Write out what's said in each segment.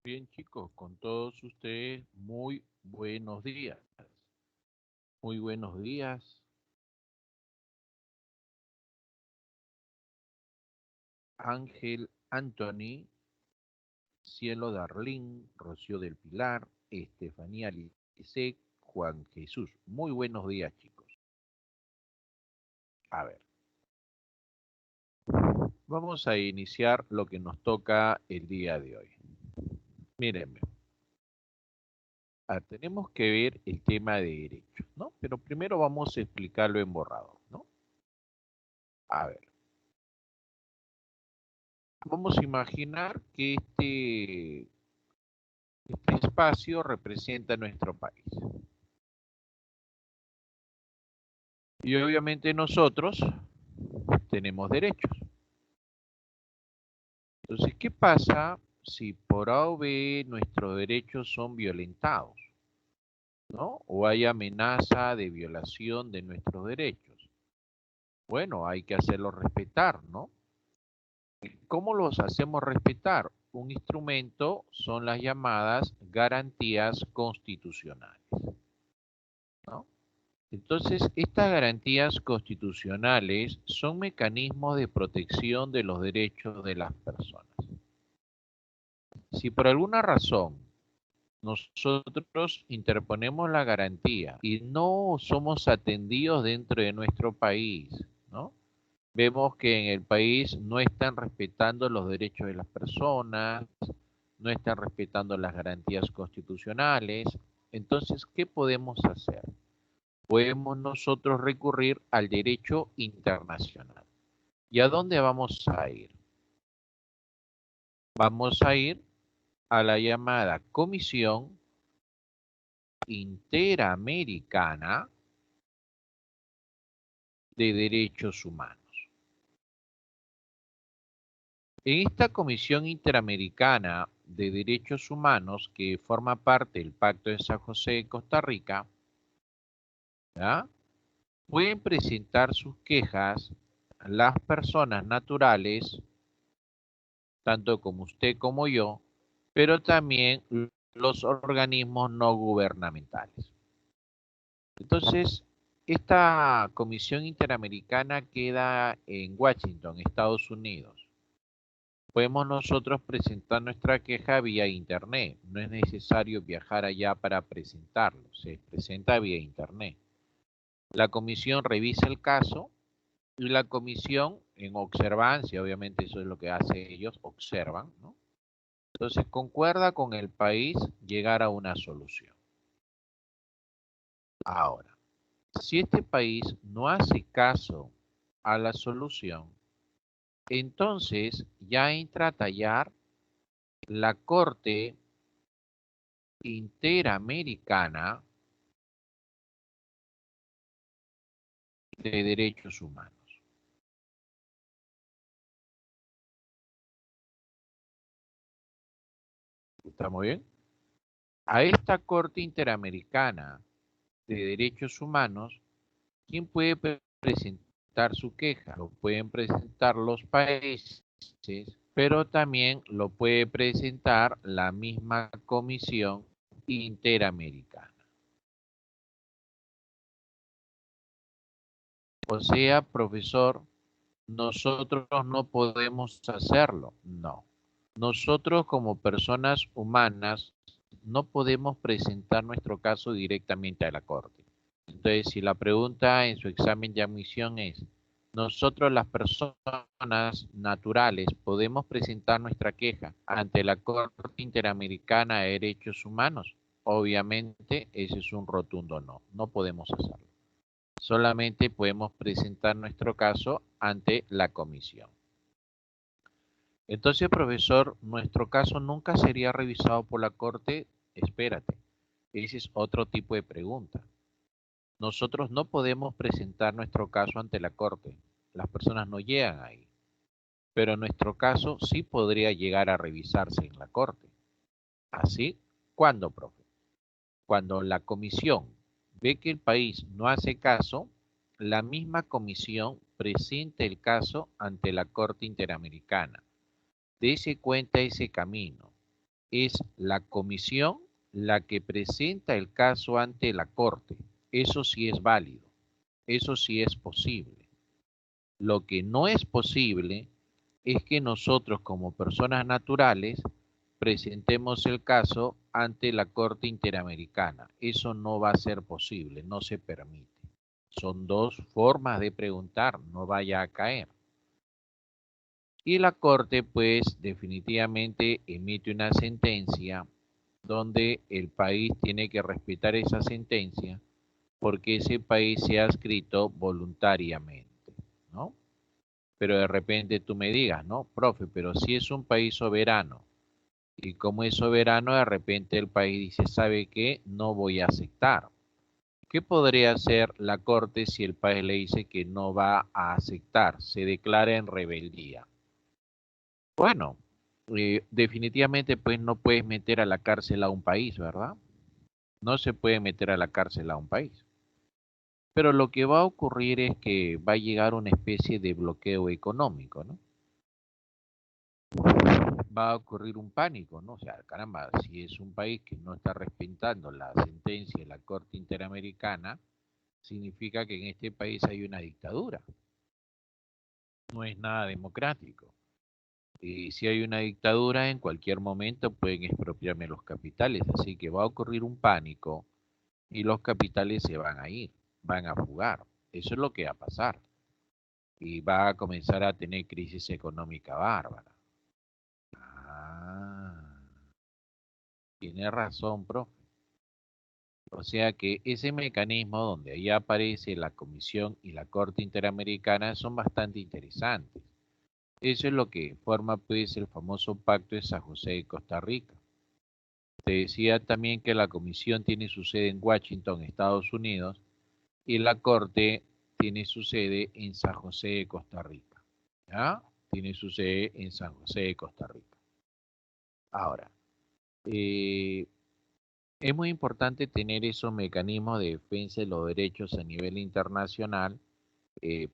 Bien, chicos, con todos ustedes, muy buenos días. Muy buenos días. Ángel Anthony, Cielo Darlín, Rocío del Pilar, Estefanía Lisek, Juan Jesús. Muy buenos días, chicos. A ver, vamos a iniciar lo que nos toca el día de hoy. Mírenme, tenemos que ver el tema de derechos, ¿no? Pero primero vamos a explicarlo en borrador, ¿no? A ver. Vamos a imaginar que este espacio representa nuestro país. Y obviamente nosotros tenemos derechos. Entonces, ¿qué pasa si por A o B nuestros derechos son violentados? ¿No? O hay amenaza de violación de nuestros derechos. Bueno, hay que hacerlos respetar, ¿no? ¿Cómo los hacemos respetar? Un instrumento son las llamadas garantías constitucionales, ¿no? Entonces, estas garantías constitucionales son mecanismos de protección de los derechos de las personas. Si por alguna razón nosotros interponemos la garantía y no somos atendidos dentro de nuestro país, ¿no? Vemos que en el país no están respetando los derechos de las personas, no están respetando las garantías constitucionales. Entonces, ¿qué podemos hacer? Podemos nosotros recurrir al derecho internacional. ¿Y a dónde vamos a ir? Vamos a ir a la llamada Comisión Interamericana de Derechos Humanos. En esta Comisión Interamericana de Derechos Humanos, que forma parte del Pacto de San José de Costa Rica, ¿ya? Pueden presentar sus quejas las personas naturales, tanto como usted como yo, pero también los organismos no gubernamentales. Entonces, esta comisión interamericana queda en Washington, Estados Unidos. Podemos nosotros presentar nuestra queja vía internet. No es necesario viajar allá para presentarlo. Se presenta vía internet. La comisión revisa el caso y la comisión, en observancia, obviamente eso es lo que hacen ellos, observan, ¿no? Entonces concuerda con el país llegar a una solución. Ahora, si este país no hace caso a la solución, entonces ya entra a tallar la Corte Interamericana de Derechos Humanos. ¿Estamos bien? A esta Corte Interamericana de Derechos Humanos, ¿quién puede presentar su queja? Lo pueden presentar los países, pero también lo puede presentar la misma Comisión Interamericana. O sea, profesor, nosotros no podemos hacerlo. No. Nosotros como personas humanas no podemos presentar nuestro caso directamente a la Corte. Entonces, si la pregunta en su examen de admisión es, nosotros las personas naturales podemos presentar nuestra queja ante la Corte Interamericana de Derechos Humanos, obviamente ese es un rotundo no, no podemos hacerlo. Solamente podemos presentar nuestro caso ante la comisión. Entonces, profesor, nuestro caso nunca sería revisado por la Corte. Espérate, ese es otro tipo de pregunta. Nosotros no podemos presentar nuestro caso ante la Corte. Las personas no llegan ahí. Pero nuestro caso sí podría llegar a revisarse en la Corte. ¿Así? ¿Cuándo, profe? Cuando la comisión ve que el país no hace caso, la misma comisión presenta el caso ante la Corte Interamericana. Dese cuenta ese camino. es la comisión la que presenta el caso ante la Corte. Eso sí es válido, eso sí es posible. Lo que no es posible es que nosotros como personas naturales presentemos el caso ante la Corte Interamericana. Eso no va a ser posible, no se permite. Son dos formas de preguntar, no vaya a caer. Y la Corte, pues, definitivamente emite una sentencia donde el país tiene que respetar esa sentencia porque ese país se ha adscrito voluntariamente, ¿no? Pero de repente tú me digas, no, profe, pero si es un país soberano y como es soberano, de repente el país dice, ¿sabe qué? No voy a aceptar. ¿Qué podría hacer la Corte si el país le dice que no va a aceptar? Se declara en rebeldía. Bueno, definitivamente pues no puedes meter a la cárcel a un país, ¿verdad? No se puede meter a la cárcel a un país. Pero lo que va a ocurrir es que va a llegar una especie de bloqueo económico, ¿no? Va a ocurrir un pánico, ¿no? O sea, caramba, si es un país que no está respetando la sentencia de la Corte Interamericana, significa que en este país hay una dictadura. No es nada democrático. Y si hay una dictadura, en cualquier momento pueden expropiarme los capitales, así que va a ocurrir un pánico y los capitales se van a ir, van a fugar. Eso es lo que va a pasar. Y va a comenzar a tener crisis económica bárbara. Ah, tiene razón, profe. O sea que ese mecanismo donde ahí aparece la Comisión y la Corte Interamericana son bastante interesantes. Eso es lo que forma pues el famoso Pacto de San José de Costa Rica. Te decía también que la Comisión tiene su sede en Washington, Estados Unidos, y la Corte tiene su sede en San José de Costa Rica. ¿Ya? Tiene su sede en San José de Costa Rica. Ahora, eh, es muy importante tener esos mecanismos de defensa de los derechos a nivel internacional,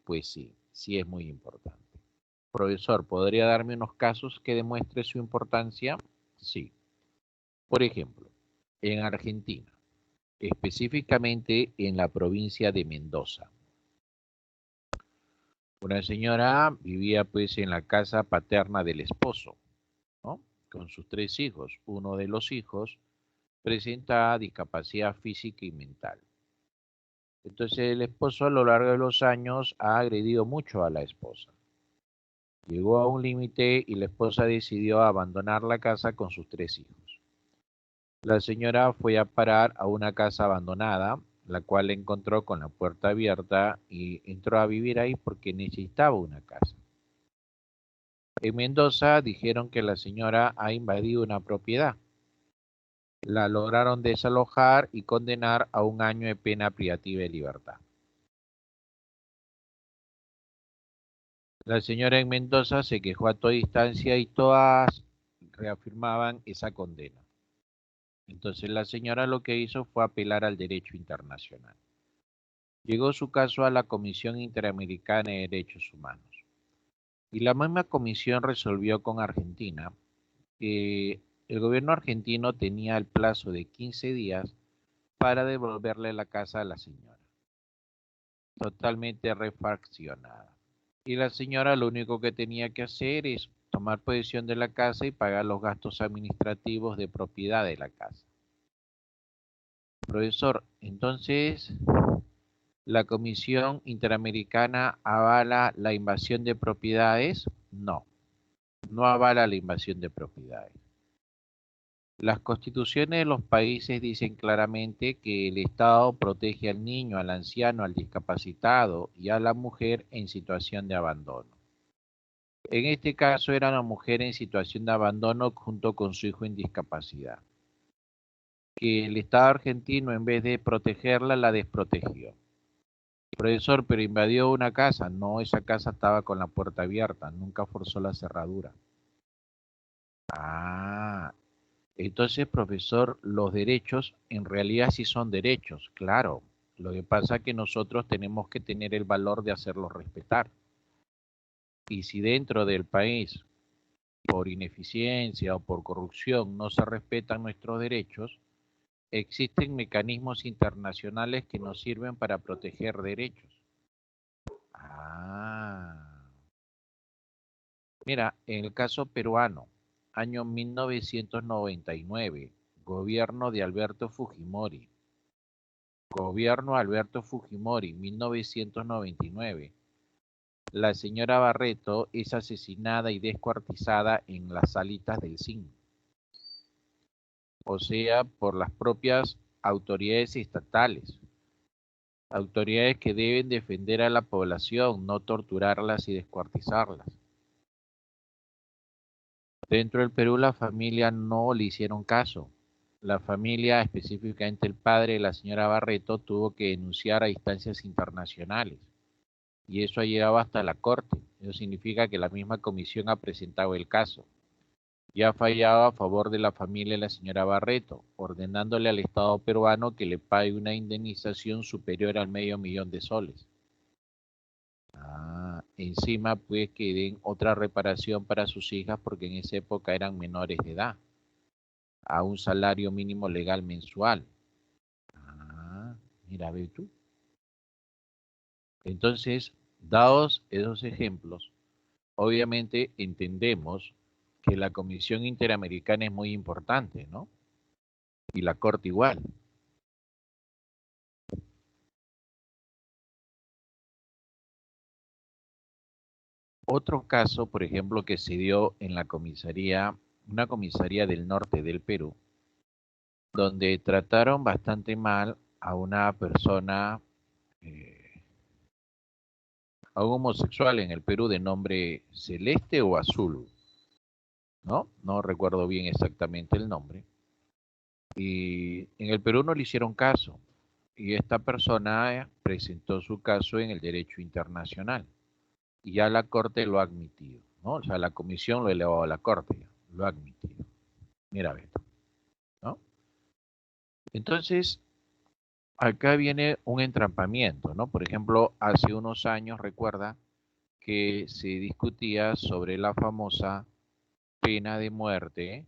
pues sí, sí es muy importante. Profesor, ¿podría darme unos casos que demuestre su importancia? Sí. Por ejemplo, en Argentina, específicamente en la provincia de Mendoza, una señora vivía pues en la casa paterna del esposo, ¿no? Con sus tres hijos. Uno de los hijos presenta discapacidad física y mental. Entonces el esposo a lo largo de los años ha agredido mucho a la esposa. Llegó a un límite y la esposa decidió abandonar la casa con sus tres hijos. La señora fue a parar a una casa abandonada, la cual encontró con la puerta abierta y entró a vivir ahí porque necesitaba una casa. En Mendoza dijeron que la señora ha invadido una propiedad. La lograron desalojar y condenar a 1 año de pena privativa de libertad. La señora en Mendoza se quejó a toda distancia y todas reafirmaban esa condena. Entonces la señora lo que hizo fue apelar al derecho internacional. Llegó su caso a la Comisión Interamericana de Derechos Humanos. Y la misma comisión resolvió con Argentina que el gobierno argentino tenía el plazo de 15 días para devolverle la casa a la señora, totalmente refaccionada. Y la señora lo único que tenía que hacer es tomar posesión de la casa y pagar los gastos administrativos de propiedad de la casa. Profesor, entonces, ¿la Comisión Interamericana avala la invasión de propiedades? No, no avala la invasión de propiedades. Las constituciones de los países dicen claramente que el Estado protege al niño, al anciano, al discapacitado y a la mujer en situación de abandono. En este caso era una mujer en situación de abandono junto con su hijo en discapacidad, que el Estado argentino en vez de protegerla la desprotegió. Profesor, pero invadió una casa. No, esa casa estaba con la puerta abierta, nunca forzó la cerradura. Ah, entonces, profesor, los derechos en realidad sí son derechos, claro. Lo que pasa es que nosotros tenemos que tener el valor de hacerlos respetar. Y si dentro del país por ineficiencia o por corrupción no se respetan nuestros derechos, existen mecanismos internacionales que nos sirven para proteger derechos. Ah. Mira, en el caso peruano, año 1999, gobierno de Alberto Fujimori. Gobierno Alberto Fujimori, 1999. La señora Barreto es asesinada y descuartizada en las salitas del CIN. O sea, por las propias autoridades estatales. Autoridades que deben defender a la población, no torturarlas y descuartizarlas. Dentro del Perú la familia no le hicieron caso. La familia, específicamente el padre de la señora Barreto, tuvo que denunciar a instancias internacionales. Y eso ha llegado hasta la Corte. Eso significa que la misma comisión ha presentado el caso. Y ha fallado a favor de la familia de la señora Barreto, ordenándole al Estado peruano que le pague una indemnización superior al $500,000. Encima pues que den otra reparación para sus hijas porque en esa época eran menores de edad, a un salario mínimo legal mensual. Mira, ve tú. Entonces, dados esos ejemplos, obviamente entendemos que la Comisión Interamericana es muy importante, ¿no? Y la Corte igual. Otro caso, por ejemplo, que se dio en la comisaría, una comisaría del norte del Perú, donde trataron bastante mal a una persona, a un homosexual en el Perú de nombre Celeste o Azul, ¿no? No recuerdo bien exactamente el nombre. Y en el Perú no le hicieron caso. Y esta persona presentó su caso en el derecho internacional. Y ya la Corte lo ha admitido, ¿no? O sea, la comisión lo elevó a la Corte, lo ha admitido. Mira, Beto, ¿no? Entonces, acá viene un entrampamiento, ¿no? Por ejemplo, hace unos años, recuerda que se discutía sobre la famosa pena de muerte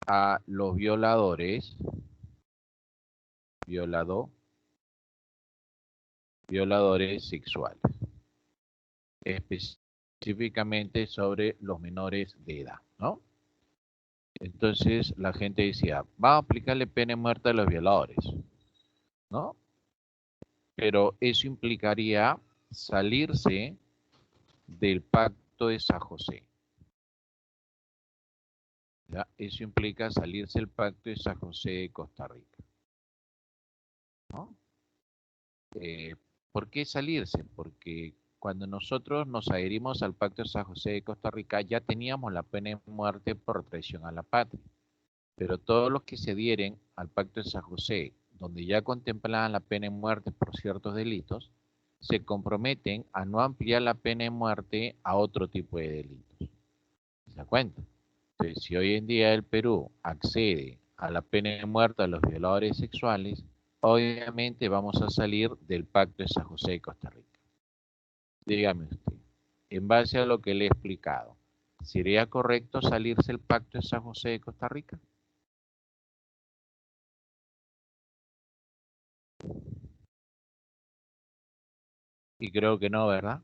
a los violadores, violadores sexuales, específicamente sobre los menores de edad, ¿no? Entonces la gente decía, va a aplicarle pena de muerte a los violadores, ¿no? Pero eso implicaría salirse del pacto de San José. ¿Ya? Eso implica salirse del pacto de San José de Costa Rica, ¿no? Eh, ¿Por qué salirse? Porque cuando nosotros nos adherimos al pacto de San José de Costa Rica ya teníamos la pena de muerte por traición a la patria. Pero todos los que se adhieren al pacto de San José, donde ya contemplaban la pena de muerte por ciertos delitos, se comprometen a no ampliar la pena de muerte a otro tipo de delitos. ¿Se da cuenta? Entonces, si hoy en día el Perú accede a la pena de muerte a los violadores sexuales, obviamente vamos a salir del pacto de San José de Costa Rica. Dígame usted, en base a lo que le he explicado, ¿sería correcto salirse del pacto de San José de Costa Rica? Y creo que no, ¿verdad?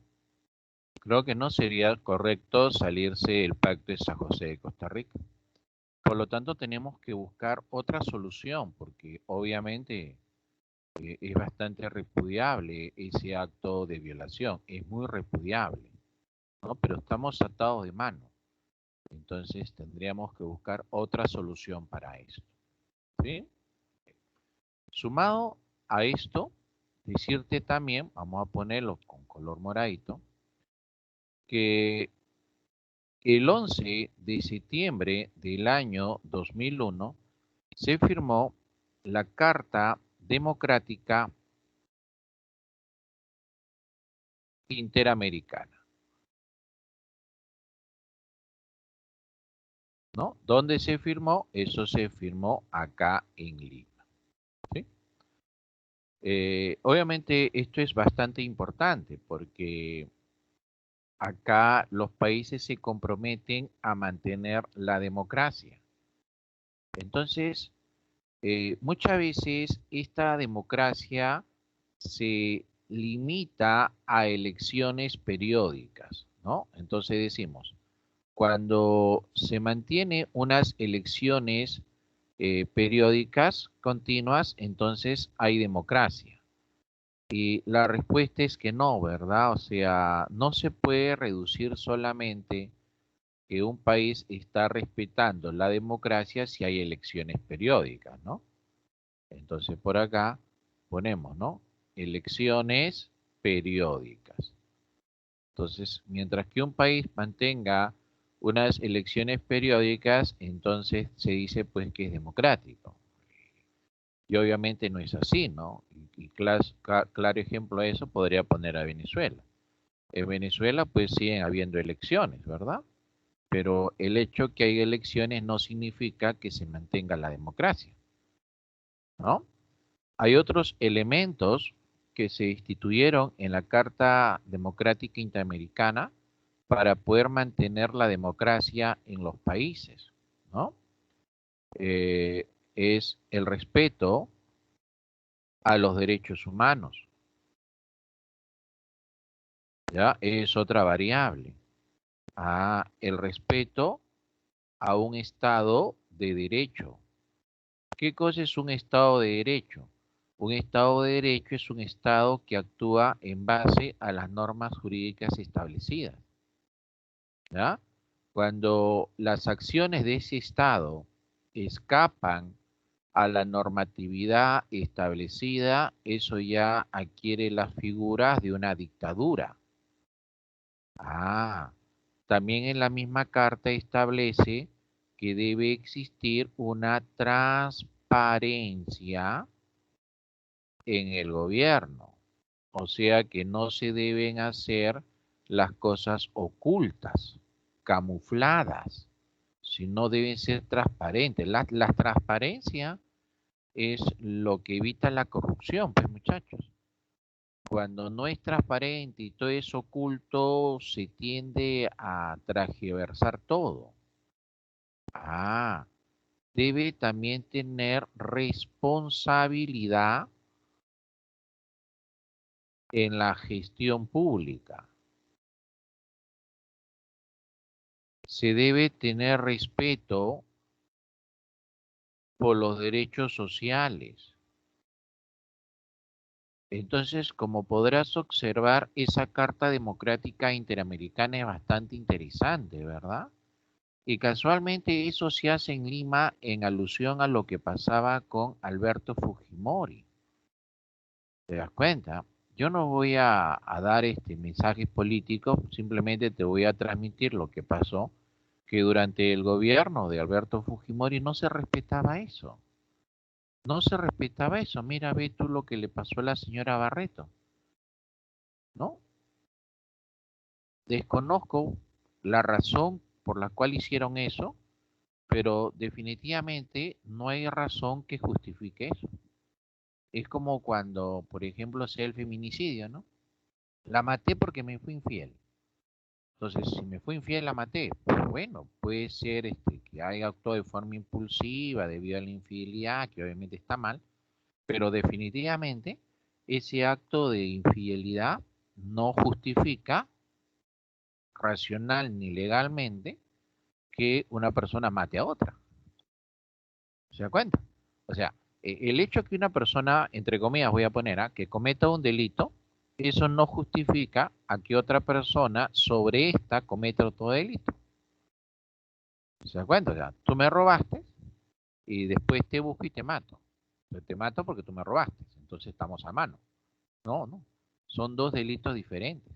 Creo que no sería correcto salirse del pacto de San José de Costa Rica. Por lo tanto, tenemos que buscar otra solución, porque obviamente es bastante repudiable ese acto de violación, es muy repudiable, ¿no? Pero estamos atados de mano, entonces tendríamos que buscar otra solución para esto, ¿sí? Sumado a esto, decirte también, vamos a ponerlo con color moradito, que el 11 de septiembre del año 2001 se firmó la Carta Democrática Interamericana, ¿no? ¿Dónde se firmó? Eso se firmó acá en Lima, ¿sí? Obviamente esto es bastante importante porque acá los países se comprometen a mantener la democracia. Entonces, muchas veces esta democracia se limita a elecciones periódicas, ¿no? Entonces decimos, cuando se mantiene unas elecciones periódicas continuas, entonces hay democracia. Y la respuesta es que no, ¿verdad? O sea, no se puede reducir solamente que un país está respetando la democracia si hay elecciones periódicas, ¿no? Entonces por acá ponemos, ¿no? Elecciones periódicas. Entonces, mientras que un país mantenga unas elecciones periódicas, entonces se dice pues que es democrático. Y obviamente no es así, ¿no? Y claro ejemplo de eso podría poner a Venezuela. En Venezuela pues siguen habiendo elecciones, ¿verdad? Pero el hecho que hay elecciones no significa que se mantenga la democracia, ¿no? Hay otros elementos que se instituyeron en la Carta Democrática Interamericana para poder mantener la democracia en los países, ¿no? Es el respeto a los derechos humanos, ¿ya? Es otra variable. El respeto a un Estado de derecho. ¿Qué cosa es un Estado de derecho? Un Estado de derecho es un Estado que actúa en base a las normas jurídicas establecidas, ¿ya? Cuando las acciones de ese Estado escapan a la normatividad establecida, eso ya adquiere las figuras de una dictadura. Ah, también en la misma carta establece que debe existir una transparencia en el gobierno. O sea que no se deben hacer las cosas ocultas, camufladas, sino deben ser transparentes. La transparencia es lo que evita la corrupción, pues muchachos. Cuando no es transparente y todo es oculto, se tiende a transgiversar todo. Ah, debe también tener responsabilidad en la gestión pública. Se debe tener respeto por los derechos sociales. Entonces, como podrás observar, esa Carta Democrática Interamericana es bastante interesante, ¿verdad? Y casualmente eso se hace en Lima en alusión a lo que pasaba con Alberto Fujimori. ¿Te das cuenta? Yo no voy a dar mensajes políticos, simplemente te voy a transmitir lo que pasó, que durante el gobierno de Alberto Fujimori no se respetaba eso. No se respetaba eso. Mira, ve tú lo que le pasó a la señora Barreto, ¿no? Desconozco la razón por la cual hicieron eso, pero definitivamente no hay razón que justifique eso. Es como cuando, por ejemplo, sea el feminicidio, ¿no? La maté porque me fui infiel. Entonces, si me fui infiel, la maté. Pues bueno, puede ser que haya actuado de forma impulsiva debido a la infidelidad, que obviamente está mal, pero definitivamente ese acto de infidelidad no justifica racional ni legalmente que una persona mate a otra. ¿Se da cuenta? O sea, el hecho que una persona, entre comillas voy a poner, que cometa un delito, eso no justifica a que otra persona sobre esta cometa otro delito. ¿Se da cuenta? O sea, tú me robaste y después te busco y te mato. Te mato porque tú me robaste, entonces estamos a mano. No, no. Son dos delitos diferentes,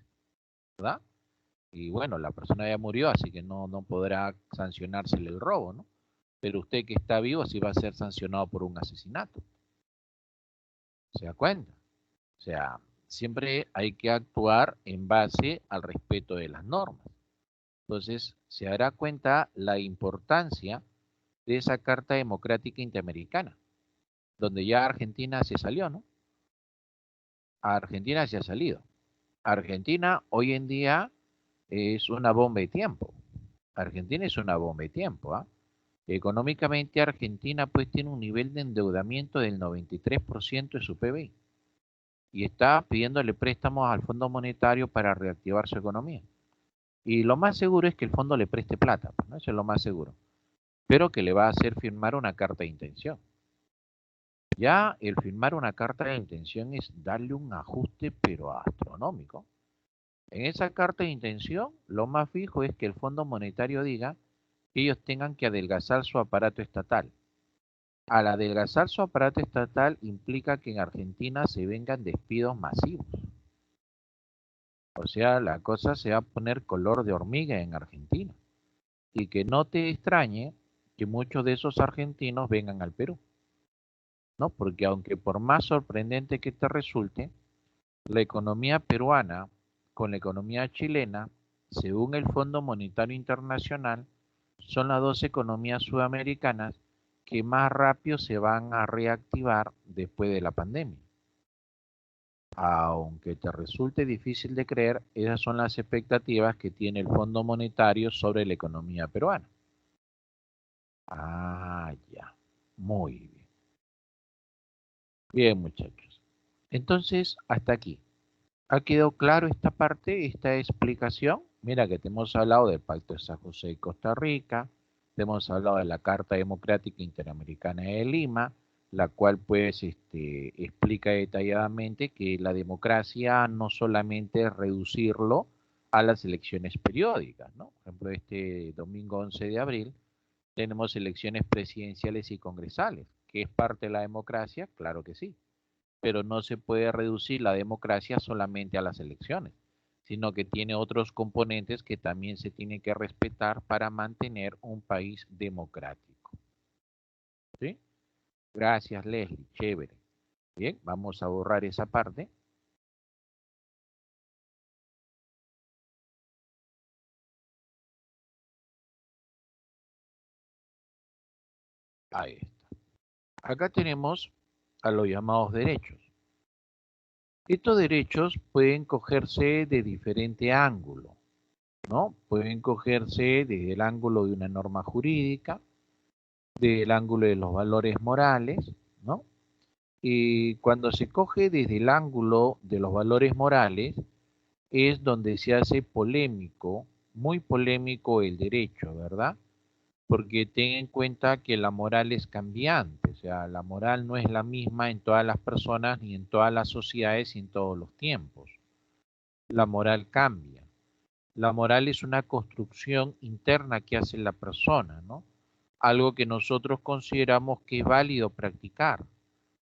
¿verdad? Y bueno, la persona ya murió, así que no podrá sancionársele el robo, ¿no? Pero usted que está vivo sí va a ser sancionado por un asesinato. ¿Se da cuenta? O sea, siempre hay que actuar en base al respeto de las normas. Entonces, se dará cuenta la importancia de esa Carta Democrática Interamericana, donde ya Argentina se salió, ¿no? Argentina se ha salido. Argentina hoy en día es una bomba de tiempo. Argentina es una bomba de tiempo, ¿ah? Económicamente Argentina pues tiene un nivel de endeudamiento del 93% de su PBI y está pidiéndole préstamos al Fondo Monetario para reactivar su economía. Y lo más seguro es que el fondo le preste plata, pues, ¿no? Eso es lo más seguro. Pero que le va a hacer firmar una carta de intención. Ya el firmar una carta de intención es darle un ajuste, pero astronómico. En esa carta de intención, lo más fijo es que el Fondo Monetario diga que ellos tengan que adelgazar su aparato estatal. Al adelgazar su aparato estatal implica que en Argentina se vengan despidos masivos. O sea, la cosa se va a poner color de hormiga en Argentina. Y que no te extrañe que muchos de esos argentinos vengan al Perú, ¿no? Porque aunque por más sorprendente que te resulte, la economía peruana con la economía chilena, según el Fondo Monetario Internacional, son las dos economías sudamericanas que más rápido se van a reactivar después de la pandemia. Aunque te resulte difícil de creer, esas son las expectativas que tiene el Fondo Monetario sobre la economía peruana. Ah, ya. Muy bien. Bien, muchachos. Entonces, hasta aquí. ¿Ha quedado claro esta parte, esta explicación? Mira que te hemos hablado del Pacto de San José y Costa Rica, te hemos hablado de la Carta Democrática Interamericana de Lima, la cual pues explica detalladamente que la democracia no solamente es reducirlo a las elecciones periódicas, ¿no? Por ejemplo, este domingo 11 de abril tenemos elecciones presidenciales y congresales, que es parte de la democracia, claro que sí, pero no se puede reducir la democracia solamente a las elecciones, sino que tiene otros componentes que también se tienen que respetar para mantener un país democrático. ¿Sí? Gracias, Leslie. Chévere. Bien, vamos a borrar esa parte. Ahí está. Acá tenemos a los llamados derechos. Estos derechos pueden cogerse de diferente ángulo, ¿no? Pueden cogerse desde el ángulo de una norma jurídica, del ángulo de los valores morales, ¿no? Y cuando se coge desde el ángulo de los valores morales, es donde se hace polémico, muy polémico el derecho, ¿verdad? Porque ten en cuenta que la moral es cambiante, o sea, la moral no es la misma en todas las personas, ni en todas las sociedades, y en todos los tiempos. La moral cambia. La moral es una construcción interna que hace la persona, ¿no? Algo que nosotros consideramos que es válido practicar.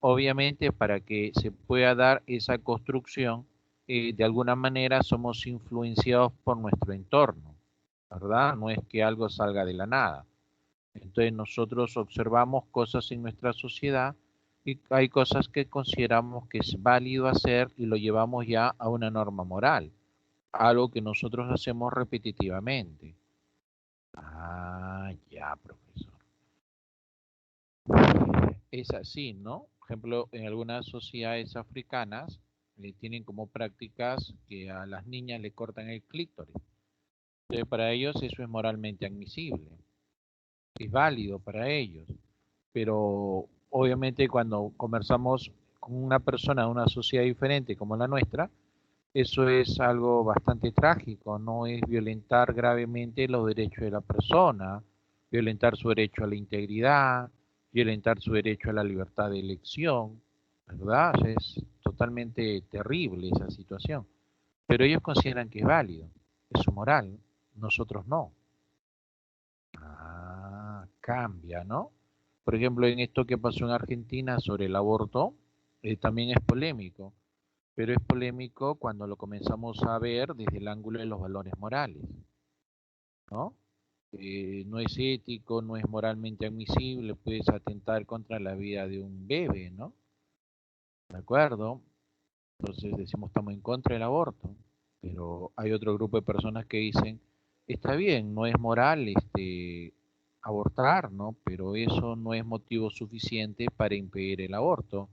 Obviamente, para que se pueda dar esa construcción, de alguna manera somos influenciados por nuestro entorno, ¿verdad? No es que algo salga de la nada. Entonces nosotros observamos cosas en nuestra sociedad y hay cosas que consideramos que es válido hacer y lo llevamos ya a una norma moral, algo que nosotros hacemos repetitivamente. Ah, ya, profesor. Es así, ¿no? Por ejemplo, en algunas sociedades africanas tienen como prácticas que a las niñas le cortan el clítoris. Entonces, para ellos eso es moralmente admisible, es válido para ellos. Pero obviamente cuando conversamos con una persona de una sociedad diferente como la nuestra, eso es algo bastante trágico, no es violentar gravemente los derechos de la persona, violentar su derecho a la integridad, violentar su derecho a la libertad de elección, ¿verdad? O sea, es totalmente terrible esa situación. Pero ellos consideran que es válido, es su moral, nosotros no. Ah, cambia, ¿no? Por ejemplo, en esto que pasó en Argentina sobre el aborto, también es polémico, pero es polémico cuando lo comenzamos a ver desde el ángulo de los valores morales, ¿no? No es ético, no es moralmente admisible, puedes atentar contra la vida de un bebé, ¿no? ¿De acuerdo? Entonces decimos estamos en contra del aborto, pero hay otro grupo de personas que dicen, está bien, no es moral abortar, ¿no? Pero eso no es motivo suficiente para impedir el aborto,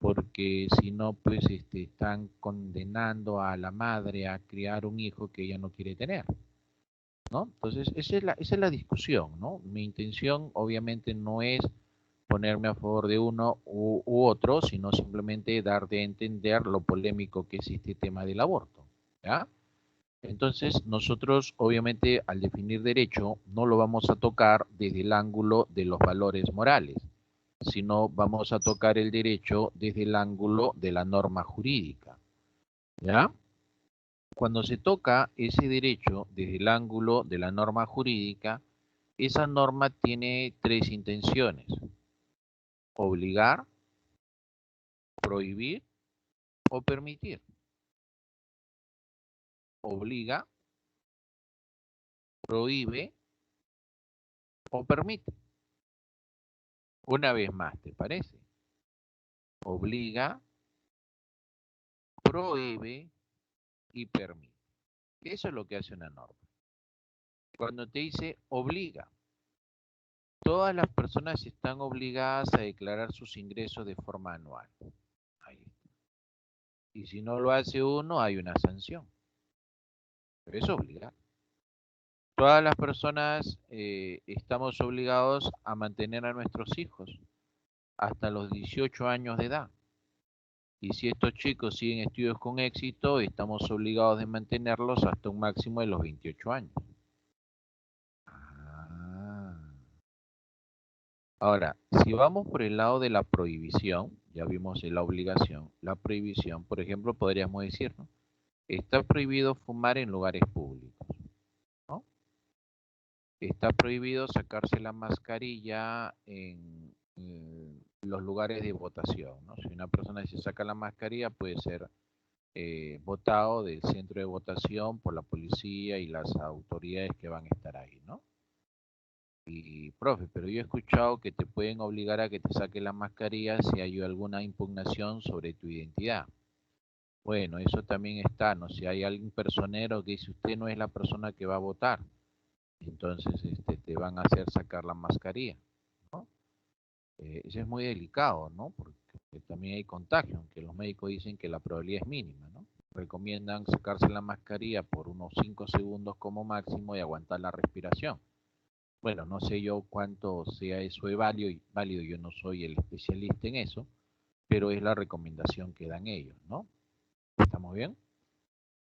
porque si no, pues están condenando a la madre a criar un hijo que ella no quiere tener, ¿no? Entonces, esa es la discusión, ¿no? Mi intención obviamente no es ponerme a favor de uno u otro, sino simplemente dar de entender lo polémico que es este tema del aborto, ¿ya? Entonces, nosotros obviamente al definir derecho no lo vamos a tocar desde el ángulo de los valores morales, sino vamos a tocar el derecho desde el ángulo de la norma jurídica, ¿ya? Cuando se toca ese derecho desde el ángulo de la norma jurídica, esa norma tiene tres intenciones: obligar, prohibir o permitir. Obliga, prohíbe o permite. Una vez más, ¿te parece? Obliga, prohíbe y permite. Eso es lo que hace una norma. Cuando te dice obliga, todas las personas están obligadas a declarar sus ingresos de forma anual. Ahí está. Y si no lo hace uno, hay una sanción. Pero es obligar. Todas las personas estamos obligados a mantener a nuestros hijos hasta los 18 años de edad. Y si estos chicos siguen estudios con éxito, estamos obligados de mantenerlos hasta un máximo de los 28 años. Ah. Ahora, si vamos por el lado de la prohibición, ya vimos la obligación, la prohibición, por ejemplo, podríamos decir, ¿no? Está prohibido fumar en lugares públicos, ¿no? Está prohibido sacarse la mascarilla en los lugares de votación, ¿no? Si una persona se saca la mascarilla, puede ser votado del centro de votación por la policía y las autoridades que van a estar ahí, ¿no? Y, profe, pero yo he escuchado que te pueden obligar a que te saques la mascarilla si hay alguna impugnación sobre tu identidad. Bueno, eso también está, ¿no? Si hay algún personero que dice usted no es la persona que va a votar, entonces te van a hacer sacar la mascarilla, ¿no? Eso es muy delicado, ¿no? Porque también hay contagio, aunque los médicos dicen que la probabilidad es mínima, ¿no? Recomiendan sacarse la mascarilla por unos 5 segundos como máximo y aguantar la respiración. Bueno, no sé yo cuánto sea eso de válido, yo no soy el especialista en eso, pero es la recomendación que dan ellos, ¿no? ¿Estamos bien?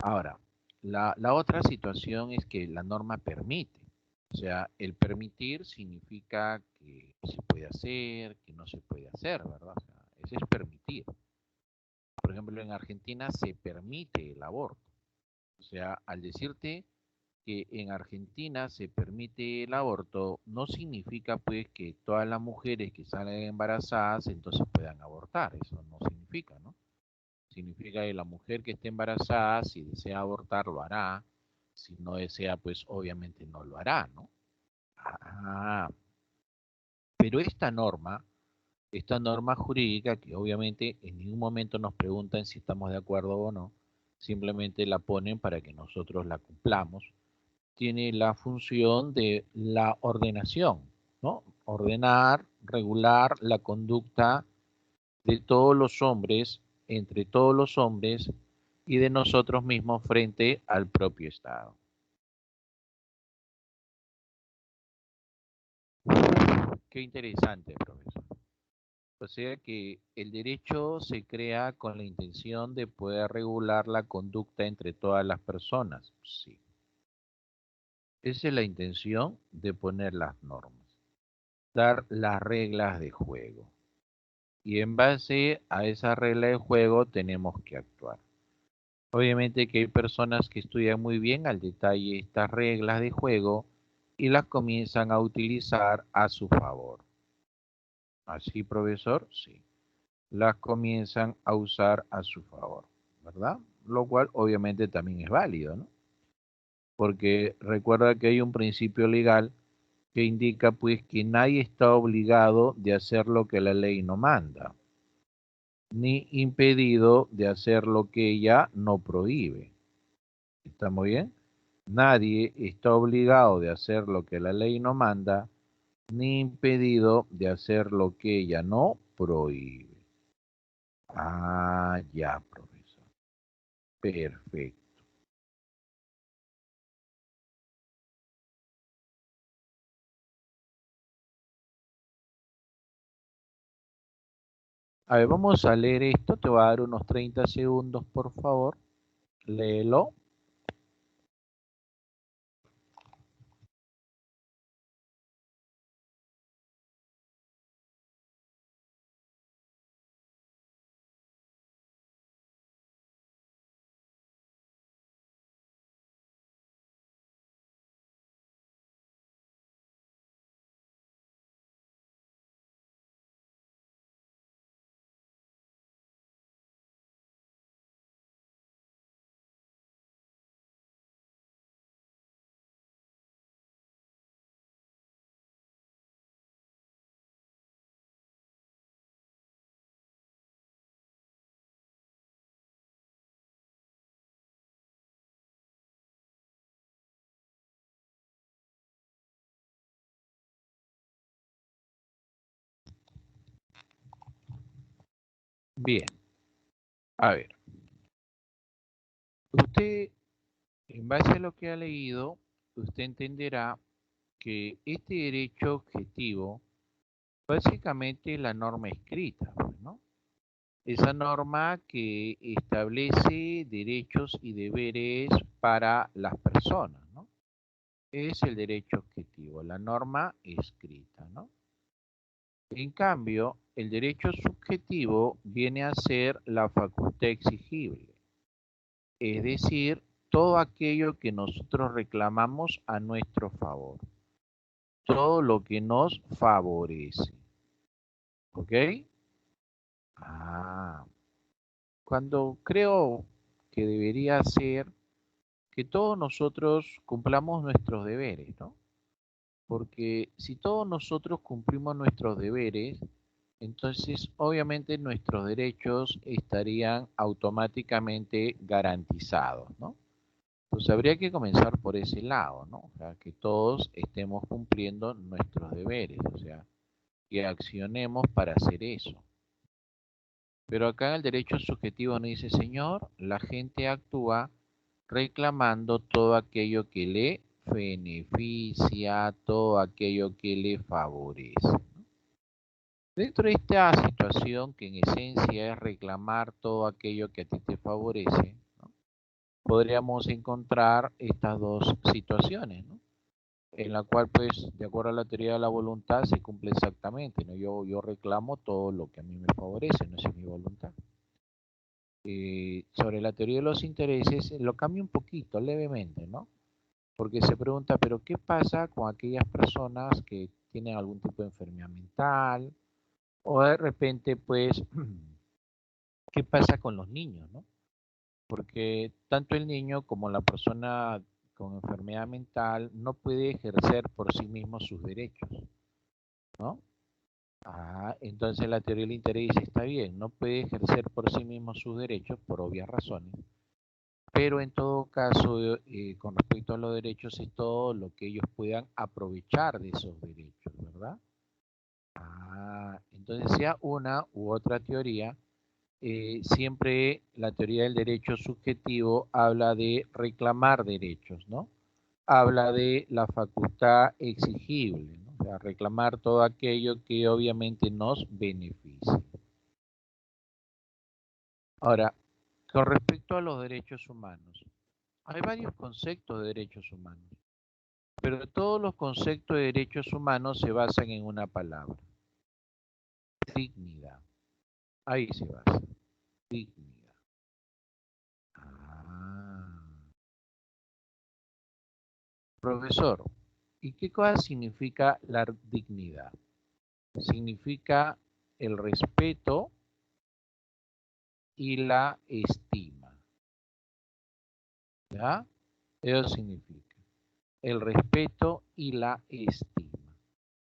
Ahora, la otra situación es que la norma permite. O sea, el permitir significa que se puede hacer, que no se puede hacer, ¿verdad? O sea, ese es permitir. Por ejemplo, en Argentina se permite el aborto. O sea, al decirte que en Argentina se permite el aborto, no significa pues que todas las mujeres que salen embarazadas entonces puedan abortar. Eso no significa, ¿no? Significa que la mujer que esté embarazada, si desea abortar, lo hará. Si no desea, pues obviamente no lo hará, ¿no? Ah, pero esta norma jurídica, que obviamente en ningún momento nos preguntan si estamos de acuerdo o no, simplemente la ponen para que nosotros la cumplamos, tiene la función de la ordenación, ¿no? Ordenar, regular la conducta de todos los hombres, entre todos los hombres y de nosotros mismos frente al propio Estado. Qué interesante, profesor. O sea que el derecho se crea con la intención de poder regular la conducta entre todas las personas. Sí. Esa es la intención de poner las normas, dar las reglas de juego. Y en base a esa regla de juego tenemos que actuar. Obviamente que hay personas que estudian muy bien al detalle estas reglas de juego y las comienzan a utilizar a su favor. ¿Así, profesor? Sí. Las comienzan a usar a su favor, ¿verdad? Lo cual obviamente también es válido, ¿no? Porque recuerda que hay un principio legal que indica pues que nadie está obligado de hacer lo que la ley no manda, ni impedido de hacer lo que ella no prohíbe. ¿Estamos bien? Nadie está obligado de hacer lo que la ley no manda, ni impedido de hacer lo que ella no prohíbe. Ah, ya, profesor. Perfecto. A ver, vamos a leer esto. Te voy a dar unos 30 segundos, por favor. Léelo. Bien. A ver. Usted, en base a lo que ha leído, usted entenderá que este derecho objetivo básicamente es la norma escrita, pues, ¿no? Esa norma que establece derechos y deberes para las personas, ¿no? Es el derecho objetivo, la norma escrita, ¿no? En cambio, el derecho subjetivo viene a ser la facultad exigible, es decir, todo aquello que nosotros reclamamos a nuestro favor, todo lo que nos favorece, ¿ok? Ah, cuando creo que debería ser que todos nosotros cumplamos nuestros deberes, ¿no? Porque si todos nosotros cumplimos nuestros deberes, entonces obviamente nuestros derechos estarían automáticamente garantizados, ¿no? Pues habría que comenzar por ese lado, ¿no? O sea, que todos estemos cumpliendo nuestros deberes, o sea, que accionemos para hacer eso. Pero acá en el derecho subjetivo no dice, señor, la gente actúa reclamando todo aquello que le beneficia, todo aquello que le favorece. Dentro de esta situación, que en esencia es reclamar todo aquello que a ti te favorece, ¿no? Podríamos encontrar estas dos situaciones, ¿no? En la cual, pues, de acuerdo a la teoría de la voluntad, se cumple exactamente, ¿no? Yo reclamo todo lo que a mí me favorece, no es mi voluntad. Sobre la teoría de los intereses, lo cambia un poquito, levemente, ¿no? Porque se pregunta, pero ¿qué pasa con aquellas personas que tienen algún tipo de enfermedad mental? O de repente, pues, ¿qué pasa con los niños, no? Porque tanto el niño como la persona con enfermedad mental no puede ejercer por sí mismo sus derechos, ¿no? Ah, entonces la teoría del interés dice, está bien, no puede ejercer por sí mismo sus derechos por obvias razones, pero en todo caso, con respecto a los derechos es todo lo que ellos puedan aprovechar de esos derechos, ¿verdad? Ah, entonces sea una u otra teoría, siempre la teoría del derecho subjetivo habla de reclamar derechos, ¿no? Habla de la facultad exigible, ¿no? O sea, reclamar todo aquello que obviamente nos beneficia. Ahora, con respecto a los derechos humanos, hay varios conceptos de derechos humanos, pero todos los conceptos de derechos humanos se basan en una palabra, dignidad. Ahí se basa, dignidad. Ah, profesor, ¿y qué cosa significa la dignidad? Significa el respeto y la estima, ¿ya? Eso significa el respeto y la estima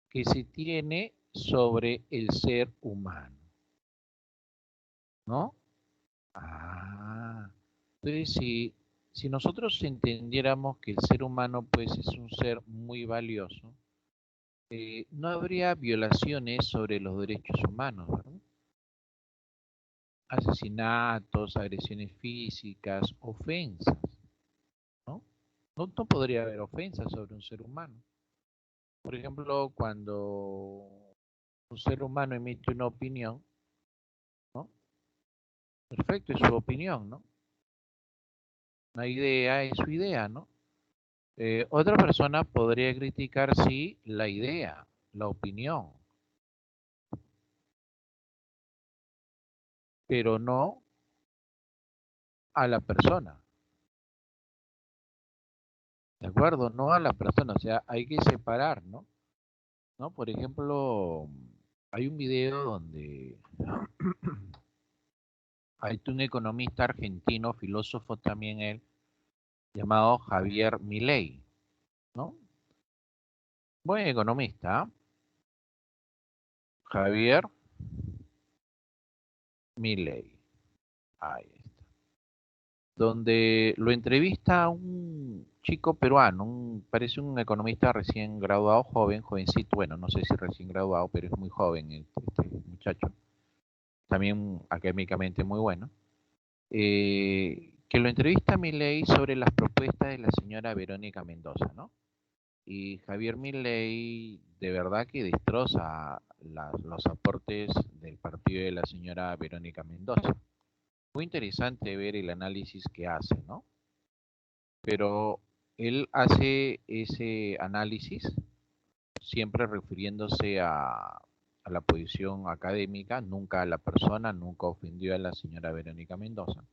que se tiene sobre el ser humano, ¿no? Ah, entonces si nosotros entendiéramos que el ser humano pues es un ser muy valioso, no habría violaciones sobre los derechos humanos, ¿verdad? asesinatos, agresiones físicas, ofensas, ¿no? No podría haber ofensas sobre un ser humano. Por ejemplo, cuando un ser humano emite una opinión, ¿no? Perfecto, es su opinión, ¿no? Una idea es su idea, ¿no? Otra persona podría criticar, sí, la idea, la opinión, pero no a la persona, ¿de acuerdo? No a la persona, o sea, hay que separar, ¿no? ¿No? Por ejemplo, hay un video donde hay un economista argentino, filósofo también él, llamado Javier Milei, ¿no? Buen economista, ¿eh? Javier Milei, ahí está. Donde lo entrevista a un chico peruano, parece un economista recién graduado, jovencito, bueno, no sé si recién graduado, pero es muy joven este muchacho, también académicamente muy bueno, que lo entrevista a Milei sobre las propuestas de la señora Verónica Mendoza, ¿no? Y Javier Milei de verdad que destroza los aportes del partido de la señora Verónica Mendoza. Muy interesante ver el análisis que hace, ¿no? Pero él hace ese análisis siempre refiriéndose a la posición académica, nunca a la persona, nunca ofendió a la señora Verónica Mendoza.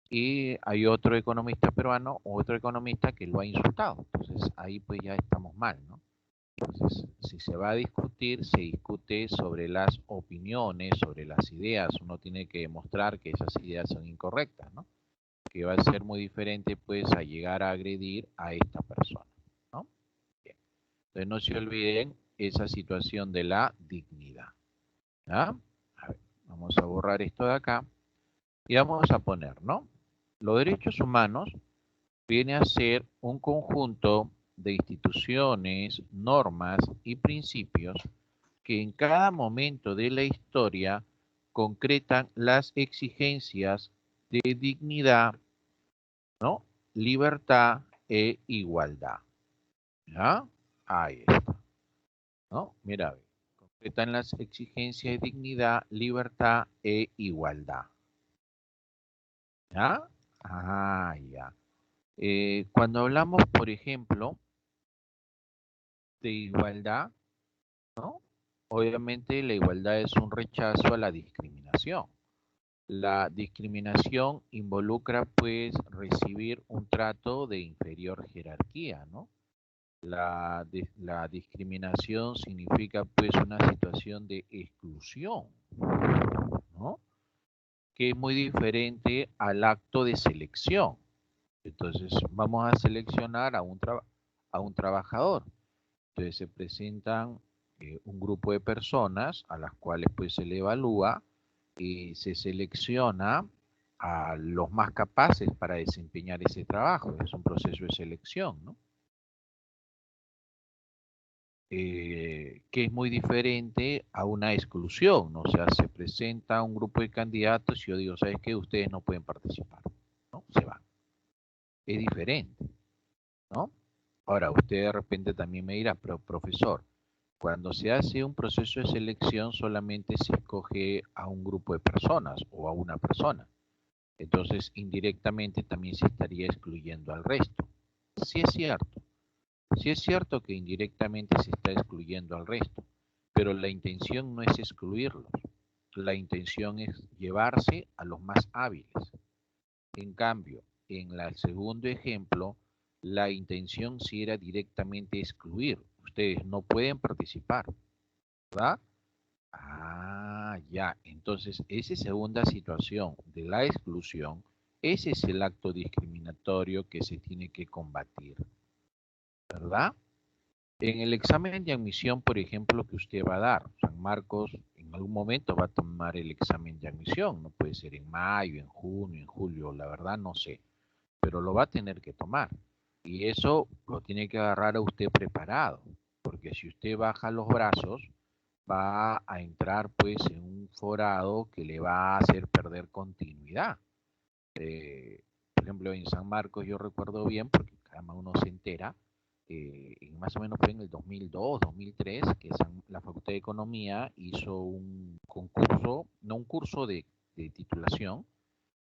Y hay otro economista peruano, otro economista que lo ha insultado. Entonces ahí pues ya estamos mal, ¿no? Entonces, si se va a discutir, se discute sobre las opiniones, sobre las ideas. Uno tiene que demostrar que esas ideas son incorrectas, ¿no? Que va a ser muy diferente pues a llegar a agredir a esta persona, ¿no? Bien. Entonces no se olviden esa situación de la dignidad, ¿ya? A ver, vamos a borrar esto de acá y vamos a poner, ¿no? Los derechos humanos viene a ser un conjunto de instituciones, normas y principios que en cada momento de la historia concretan las exigencias de dignidad, ¿no? Libertad e igualdad. ¿Ya? Ahí está, ¿no? Mira, concretan las exigencias de dignidad, libertad e igualdad. ¿Ya? Ah, ya. Cuando hablamos, por ejemplo, de igualdad, ¿no? Obviamente la igualdad es un rechazo a la discriminación. La discriminación involucra pues recibir un trato de inferior jerarquía, ¿no? La discriminación significa pues una situación de exclusión, ¿no? Que es muy diferente al acto de selección. Entonces vamos a seleccionar a un trabajador. Entonces se presentan un grupo de personas a las cuales pues se le evalúa y se selecciona a los más capaces para desempeñar ese trabajo. Es un proceso de selección, ¿no? Que es muy diferente a una exclusión, ¿no? O sea, se presenta un grupo de candidatos y yo digo, ¿sabes qué? Ustedes no pueden participar, ¿no? Se van. Es diferente, ¿no? Ahora, usted de repente también me dirá, pero profesor, cuando se hace un proceso de selección solamente se escoge a un grupo de personas o a una persona. Entonces, indirectamente también se estaría excluyendo al resto. Sí es cierto. Sí es cierto que indirectamente se está excluyendo al resto, pero la intención no es excluirlos. La intención es llevarse a los más hábiles. En cambio, en el segundo ejemplo, la intención sí era directamente excluir. Ustedes no pueden participar, ¿verdad? Ah, ya. Entonces, esa segunda situación de la exclusión, ese es el acto discriminatorio que se tiene que combatir, ¿verdad? En el examen de admisión, por ejemplo, que usted va a dar, San Marcos en algún momento va a tomar el examen de admisión, no puede ser en mayo, en junio, en julio, la verdad no sé, pero lo va a tener que tomar. Y eso lo tiene que agarrar a usted preparado, porque si usted baja los brazos, va a entrar pues en un desaforado que le va a hacer perder continuidad. Por ejemplo, en San Marcos yo recuerdo bien, porque caramba uno se entera, más o menos fue en el 2002, 2003, que la Facultad de Economía hizo un concurso, no un curso de titulación,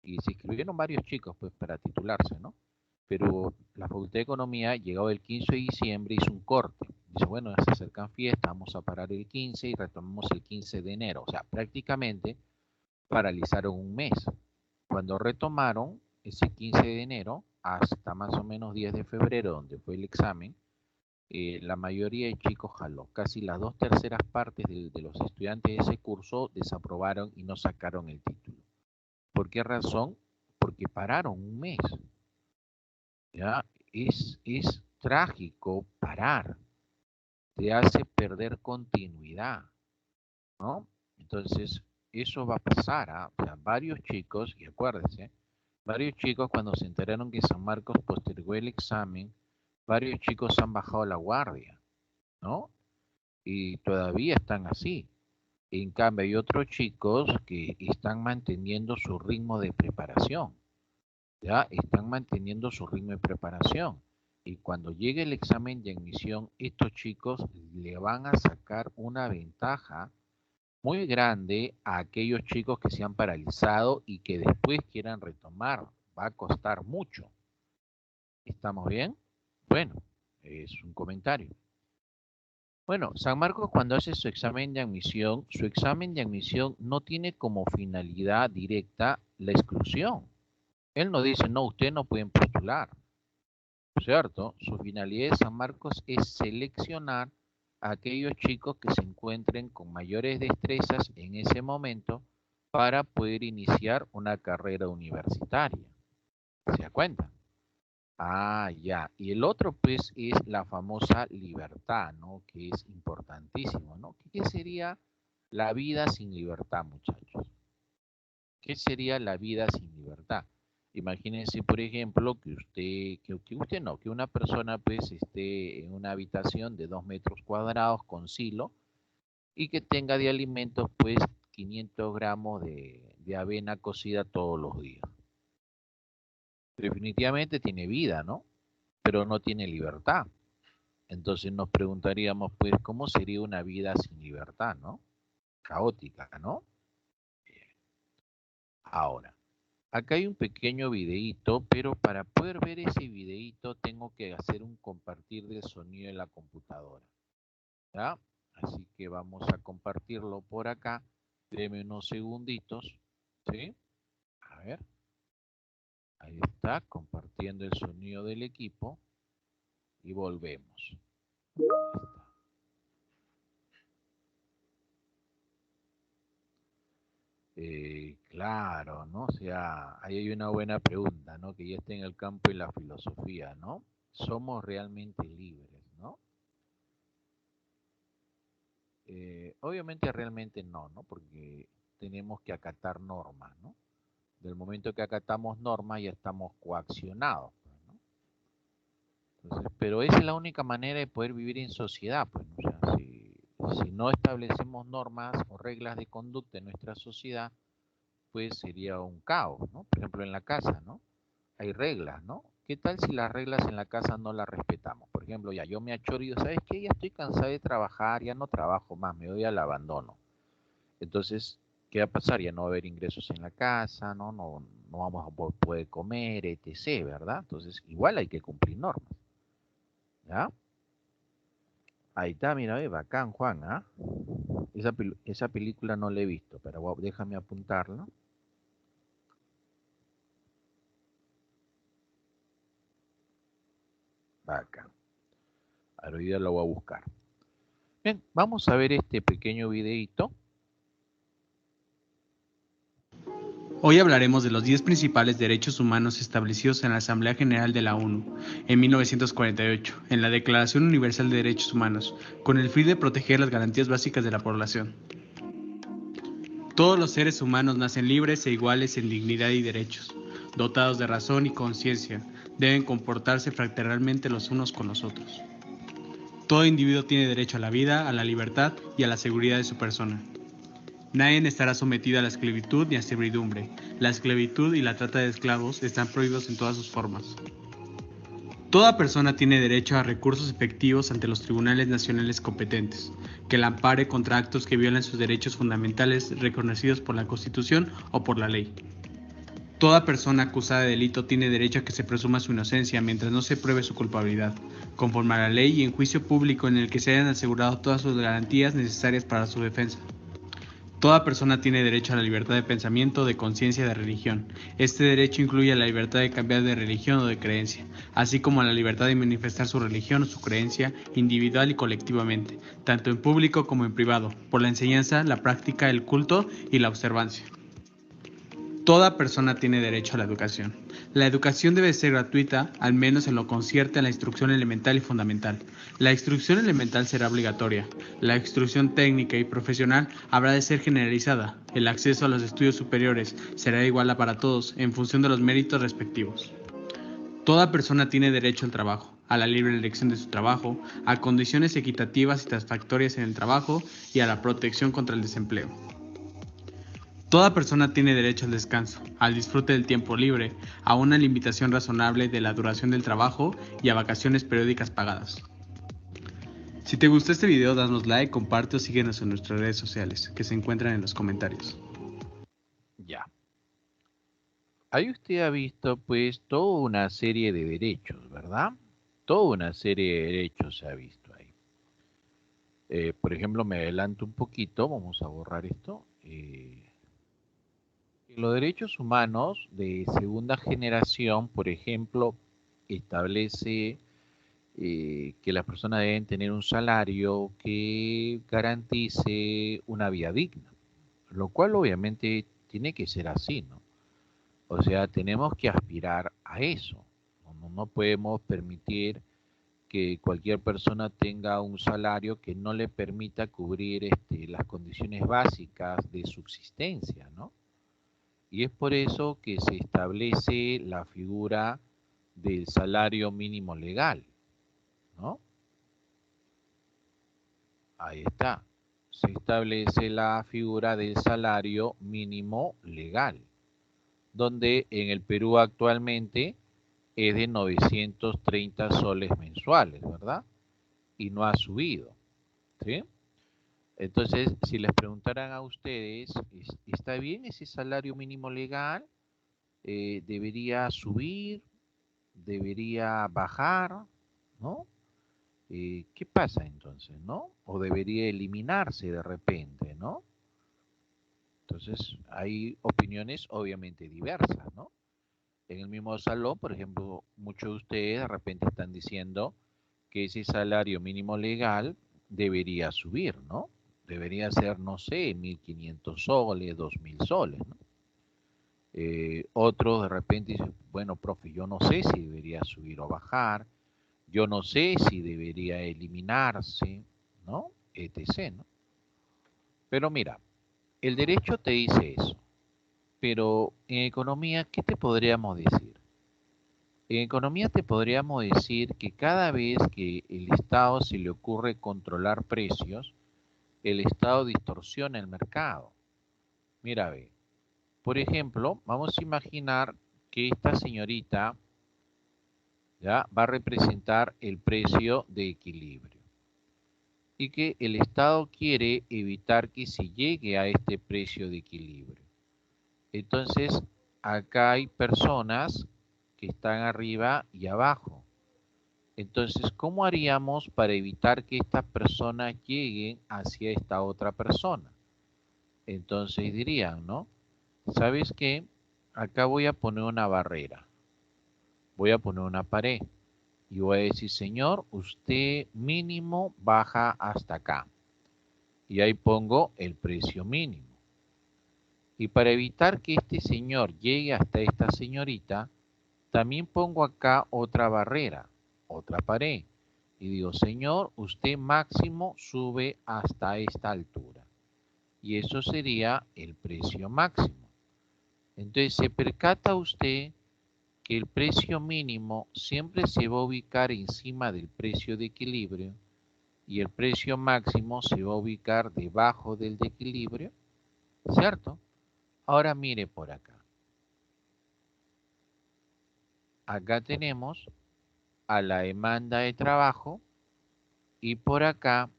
y se inscribieron varios chicos pues para titularse, ¿no? Pero la Facultad de Economía, llegado el 15 de diciembre, hizo un corte. Dice, bueno, ya se acercan fiestas, vamos a parar el 15 y retomamos el 15 de enero. O sea, prácticamente paralizaron un mes. Cuando retomaron ese 15 de enero hasta más o menos 10 de febrero, donde fue el examen, la mayoría de chicos jaló. Casi las 2/3 partes de los estudiantes de ese curso desaprobaron y no sacaron el título. ¿Por qué razón? Porque pararon un mes. ¿Ya? Es trágico parar, te hace perder continuidad, ¿no? Entonces, eso va a pasar, ¿ah? O sea, varios chicos, y acuérdense, varios chicos cuando se enteraron que San Marcos postergó el examen, varios chicos han bajado la guardia, ¿no? Y todavía están así. En cambio, hay otros chicos que están manteniendo su ritmo de preparación. Ya están manteniendo su ritmo de preparación. Y cuando llegue el examen de admisión, estos chicos le van a sacar una ventaja muy grande a aquellos chicos que se han paralizado y que después quieran retomar. Va a costar mucho. ¿Estamos bien? Bueno, es un comentario. Bueno, San Marcos cuando hace su examen de admisión no tiene como finalidad directa la exclusión. Él no dice, no, ustedes no pueden postular, ¿cierto? Su finalidad de San Marcos es seleccionar a aquellos chicos que se encuentren con mayores destrezas en ese momento para poder iniciar una carrera universitaria. ¿Se da cuenta? Ah, ya. Y el otro, pues, es la famosa libertad, ¿no? Que es importantísimo, ¿no? ¿Qué sería la vida sin libertad, muchachos? ¿Qué sería la vida sin libertad? Imagínense, por ejemplo, que una persona pues esté en una habitación de 2 metros cuadrados con silo y que tenga de alimentos pues 500 gramos de avena cocida todos los días. Definitivamente tiene vida, ¿no? Pero no tiene libertad. Entonces nos preguntaríamos pues, ¿cómo sería una vida sin libertad, ¿no? Caótica, ¿no? Bien. Ahora. Acá hay un pequeño videíto, pero para poder ver ese videíto tengo que hacer un compartir del sonido en la computadora, ¿ya? Así que vamos a compartirlo por acá. Deme unos segunditos, ¿sí? A ver, ahí está, compartiendo el sonido del equipo y volvemos. Ahí está. Claro, ¿no? O sea, ahí hay una buena pregunta, ¿no? Que ya está en el campo de la filosofía, ¿no? ¿Somos realmente libres, ¿no? Obviamente realmente no, ¿no? Porque tenemos que acatar normas, ¿no? Del momento que acatamos normas ya estamos coaccionados, pues, ¿no? Entonces, pero esa es la única manera de poder vivir en sociedad, pues, ¿no? O sea, si no establecemos normas o reglas de conducta en nuestra sociedad, pues sería un caos, ¿no? Por ejemplo, en la casa, ¿no? Hay reglas, ¿no? ¿Qué tal si las reglas en la casa no las respetamos? Por ejemplo, ya yo me achoro y digo, ¿sabes qué? Ya estoy cansado de trabajar, ya no trabajo más, me doy al abandono. Entonces, ¿qué va a pasar? Ya no va a haber ingresos en la casa, no vamos a poder comer, etc., ¿verdad? Entonces, igual hay que cumplir normas, ¿ya? Ahí está, mira, bacán, Juan, ¿ah? Esa película no la he visto, pero déjame apuntarla. Bacán. Ahora lo voy a buscar. Bien, vamos a ver este pequeño videito. Hoy hablaremos de los 10 principales derechos humanos establecidos en la Asamblea General de la ONU en 1948, en la Declaración Universal de Derechos Humanos, con el fin de proteger las garantías básicas de la población. Todos los seres humanos nacen libres e iguales en dignidad y derechos, dotados de razón y conciencia, deben comportarse fraternalmente los unos con los otros. Todo individuo tiene derecho a la vida, a la libertad y a la seguridad de su persona. Nadie estará sometido a la esclavitud ni a servidumbre. La esclavitud y la trata de esclavos están prohibidos en todas sus formas. Toda persona tiene derecho a recursos efectivos ante los tribunales nacionales competentes, que la ampare contra actos que violan sus derechos fundamentales reconocidos por la Constitución o por la ley. Toda persona acusada de delito tiene derecho a que se presuma su inocencia mientras no se pruebe su culpabilidad, conforme a la ley y en juicio público en el que se hayan asegurado todas sus garantías necesarias para su defensa. Toda persona tiene derecho a la libertad de pensamiento, de conciencia y de religión. Este derecho incluye la libertad de cambiar de religión o de creencia, así como la libertad de manifestar su religión o su creencia individual y colectivamente, tanto en público como en privado, por la enseñanza, la práctica, el culto y la observancia. Toda persona tiene derecho a la educación. La educación debe ser gratuita, al menos en lo concierne a la instrucción elemental y fundamental. La instrucción elemental será obligatoria. La instrucción técnica y profesional habrá de ser generalizada. El acceso a los estudios superiores será igual para todos, en función de los méritos respectivos. Toda persona tiene derecho al trabajo, a la libre elección de su trabajo, a condiciones equitativas y satisfactorias en el trabajo y a la protección contra el desempleo. Toda persona tiene derecho al descanso, al disfrute del tiempo libre, a una limitación razonable de la duración del trabajo y a vacaciones periódicas pagadas. Si te gustó este video, danos like, comparte o síguenos en nuestras redes sociales, que se encuentran en los comentarios. Ya. Ahí usted ha visto pues toda una serie de derechos, ¿verdad? Toda una serie de derechos se ha visto ahí. Por ejemplo, me adelanto un poquito, vamos a borrar esto. Los derechos humanos de segunda generación, por ejemplo, establece que las personas deben tener un salario que garantice una vida digna, lo cual obviamente tiene que ser así, ¿no? O sea, tenemos que aspirar a eso. No podemos permitir que cualquier persona tenga un salario que no le permita cubrir las condiciones básicas de subsistencia, ¿no? Y es por eso que se establece la figura del salario mínimo legal, ¿no? Ahí está. Se establece la figura del salario mínimo legal, donde en el Perú actualmente es de 930 soles mensuales, ¿verdad? Y no ha subido, ¿sí? Entonces, si les preguntaran a ustedes, ¿está bien ese salario mínimo legal? ¿Debería subir? ¿Debería bajar? ¿No? ¿Qué pasa entonces, no? ¿O debería eliminarse de repente, no? Entonces, hay opiniones obviamente diversas, ¿no? En el mismo salón, por ejemplo, muchos de ustedes de repente están diciendo que ese salario mínimo legal debería subir, ¿no? Debería ser, no sé, 1.500 soles, 2.000 soles, ¿no? Otros de repente dicen, bueno, profe, yo no sé si debería subir o bajar, yo no sé si debería eliminarse, ¿no? Etc., ¿no? Pero mira, el derecho te dice eso, pero en economía, ¿qué te podríamos decir? En economía te podríamos decir que cada vez que el Estado se le ocurre controlar precios, el Estado distorsiona el mercado. Mira, ve, por ejemplo, vamos a imaginar que esta señorita ya va a representar el precio de equilibrio y que el Estado quiere evitar que se llegue a este precio de equilibrio. Entonces, acá hay personas que están arriba y abajo. Entonces, ¿cómo haríamos para evitar que estas personas lleguen hacia esta otra persona? Entonces dirían, ¿no? ¿Sabes qué? Acá voy a poner una barrera, voy a poner una pared y voy a decir, señor, usted mínimo baja hasta acá. Y ahí pongo el precio mínimo. Y para evitar que este señor llegue hasta esta señorita, también pongo acá otra barrera, otra pared. Y digo, señor, usted máximo sube hasta esta altura. Y eso sería el precio máximo. Entonces, se percata usted que el precio mínimo siempre se va a ubicar encima del precio de equilibrio y el precio máximo se va a ubicar debajo del de equilibrio. ¿cierto? Ahora mire por acá. Acá tenemos a la demanda de trabajo y por acá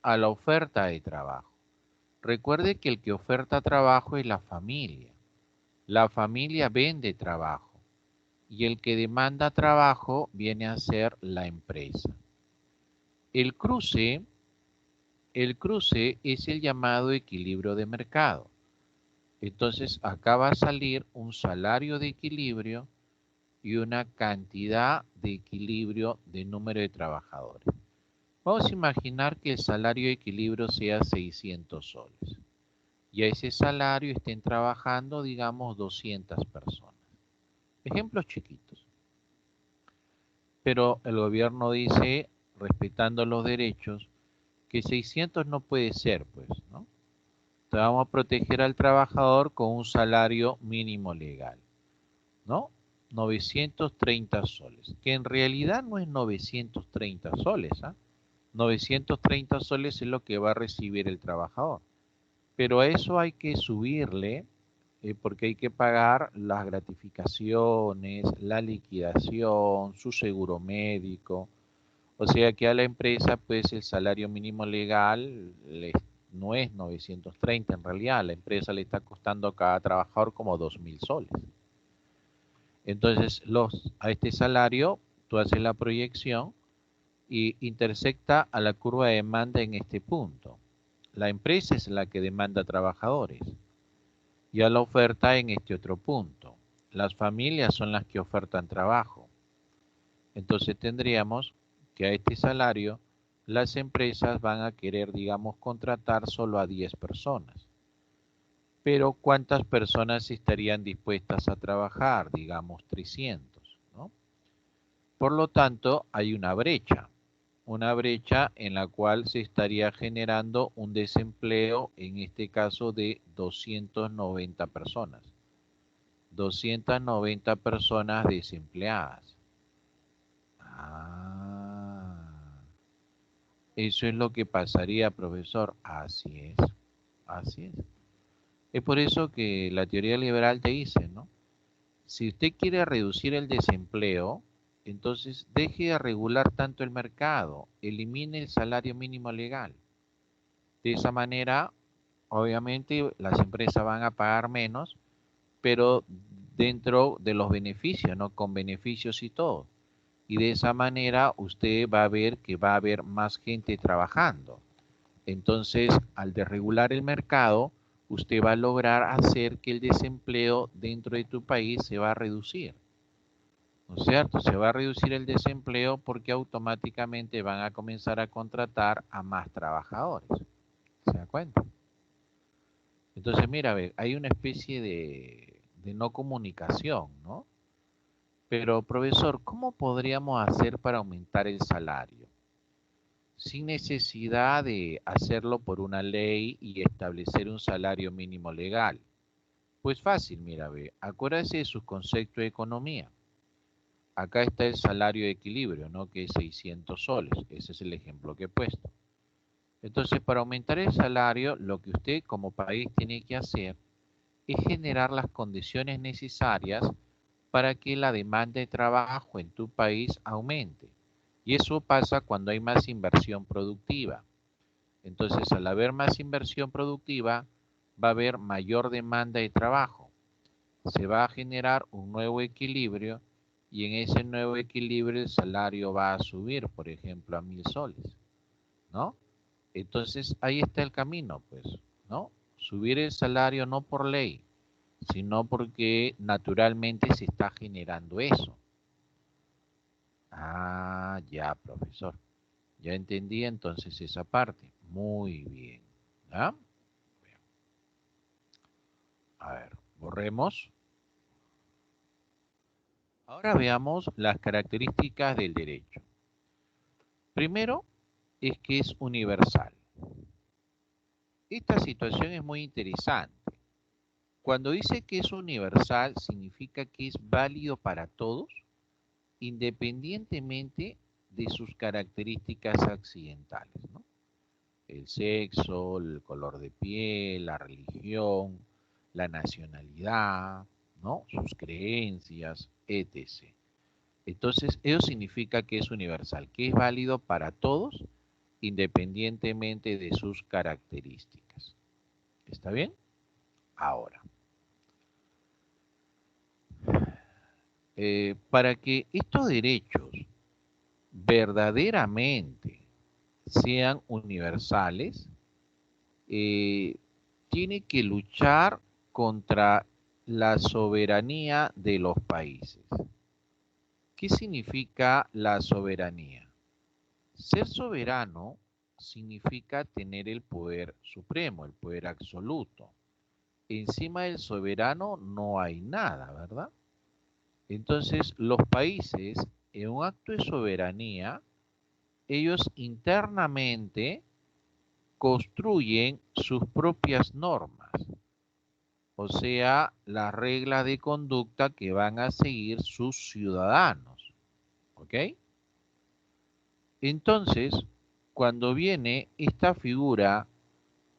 a la oferta de trabajo. Recuerde que el que oferta trabajo es la familia. La familia vende trabajo y el que demanda trabajo viene a ser la empresa. El cruce es el llamado equilibrio de mercado. Entonces acá va a salir un salario de equilibrio y una cantidad de equilibrio de número de trabajadores. Vamos a imaginar que el salario de equilibrio sea 600 soles. Y a ese salario estén trabajando, digamos, 200 personas. Ejemplos chiquitos. Pero el gobierno dice, respetando los derechos, que 600 no puede ser, pues, ¿no? Entonces vamos a proteger al trabajador con un salario mínimo legal, ¿no? 930 soles, que en realidad no es 930 soles, ¿ah? 930 soles es lo que va a recibir el trabajador. Pero a eso hay que subirle, porque hay que pagar las gratificaciones, la liquidación, su seguro médico. O sea que a la empresa, pues el salario mínimo legal no es 930 en realidad. A la empresa le está costando a cada trabajador como 2.000 soles. Entonces, a este salario, tú haces la proyección y intersecta a la curva de demanda en este punto. La empresa es la que demanda trabajadores y a la oferta en este otro punto. Las familias son las que ofertan trabajo. Entonces tendríamos que a este salario las empresas van a querer, digamos, contratar solo a 10 personas. Pero ¿cuántas personas estarían dispuestas a trabajar? Digamos 300, ¿no? Por lo tanto, hay una brecha en la cual se estaría generando un desempleo, en este caso de 290 personas. 290 personas desempleadas. Ah, eso es lo que pasaría, profesor. Así es, así es. Es por eso que la teoría liberal te dice, ¿no? Si usted quiere reducir el desempleo, entonces deje de regular tanto el mercado, elimine el salario mínimo legal. De esa manera, obviamente, las empresas van a pagar menos, pero dentro de los beneficios, ¿no? Con beneficios y todo. Y de esa manera usted va a ver que va a haber más gente trabajando. Entonces, al desregular el mercado, usted va a lograr hacer que el desempleo dentro de tu país se va a reducir. ¿No es cierto? Se va a reducir el desempleo porque automáticamente van a comenzar a contratar a más trabajadores. ¿Se da cuenta? Entonces, mira, ve, hay una especie de no comunicación, ¿no? Pero, profesor, ¿cómo podríamos hacer para aumentar el salario? Sin necesidad de hacerlo por una ley y establecer un salario mínimo legal. Pues fácil, mira, ve, acuérdese de sus conceptos de economía. Acá está el salario de equilibrio, ¿no? Que es 600 soles. Ese es el ejemplo que he puesto. Entonces, para aumentar el salario, lo que usted como país tiene que hacer es generar las condiciones necesarias para que la demanda de trabajo en tu país aumente. Y eso pasa cuando hay más inversión productiva. Entonces, al haber más inversión productiva, va a haber mayor demanda de trabajo. Se va a generar un nuevo equilibrio y en ese nuevo equilibrio el salario va a subir, por ejemplo, a 1.000 soles, ¿no? Entonces, ahí está el camino, pues, ¿no? Subir el salario no por ley, sino porque naturalmente se está generando eso. Ah, ya, profesor. Ya entendí entonces esa parte. Muy bien. ¿Ah? A ver, borremos. Ahora veamos las características del derecho. Primero, es que es universal. Esta situación es muy interesante. Cuando dice que es universal, significa que es válido para todos, independientemente de sus características accidentales, ¿no? el sexo, el color de piel, la religión, la nacionalidad, ¿no? Sus creencias, etc. Entonces, eso significa que es universal, que es válido para todos, independientemente de sus características. ¿Está bien? Ahora, para que estos derechos verdaderamente sean universales, tiene que luchar contra la soberanía de los países. ¿Qué significa la soberanía? Ser soberano significa tener el poder supremo, el poder absoluto. Encima del soberano no hay nada, ¿verdad? Entonces, los países, en un acto de soberanía, ellos internamente construyen sus propias normas, o sea, las reglas de conducta que van a seguir sus ciudadanos, ¿ok? Entonces, cuando viene esta figura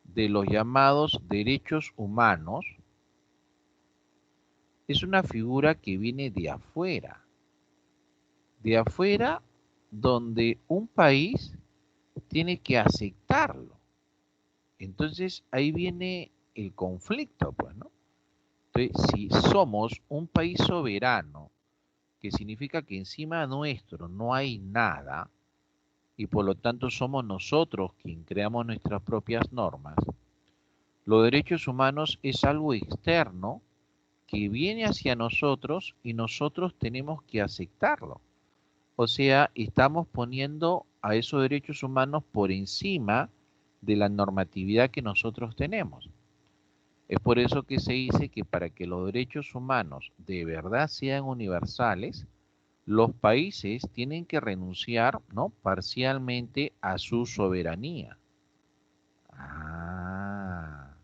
de los llamados derechos humanos, es una figura que viene de afuera donde un país tiene que aceptarlo. Entonces ahí viene el conflicto, pues, ¿no? Entonces, si somos un país soberano, que significa que encima nuestro no hay nada, y por lo tanto somos nosotros quien creamos nuestras propias normas, los derechos humanos es algo externo que viene hacia nosotros y nosotros tenemos que aceptarlo. O sea, estamos poniendo a esos derechos humanos por encima de la normatividad que nosotros tenemos. Es por eso que se dice que para que los derechos humanos de verdad sean universales, los países tienen que renunciar, ¿no?, parcialmente a su soberanía. Ah,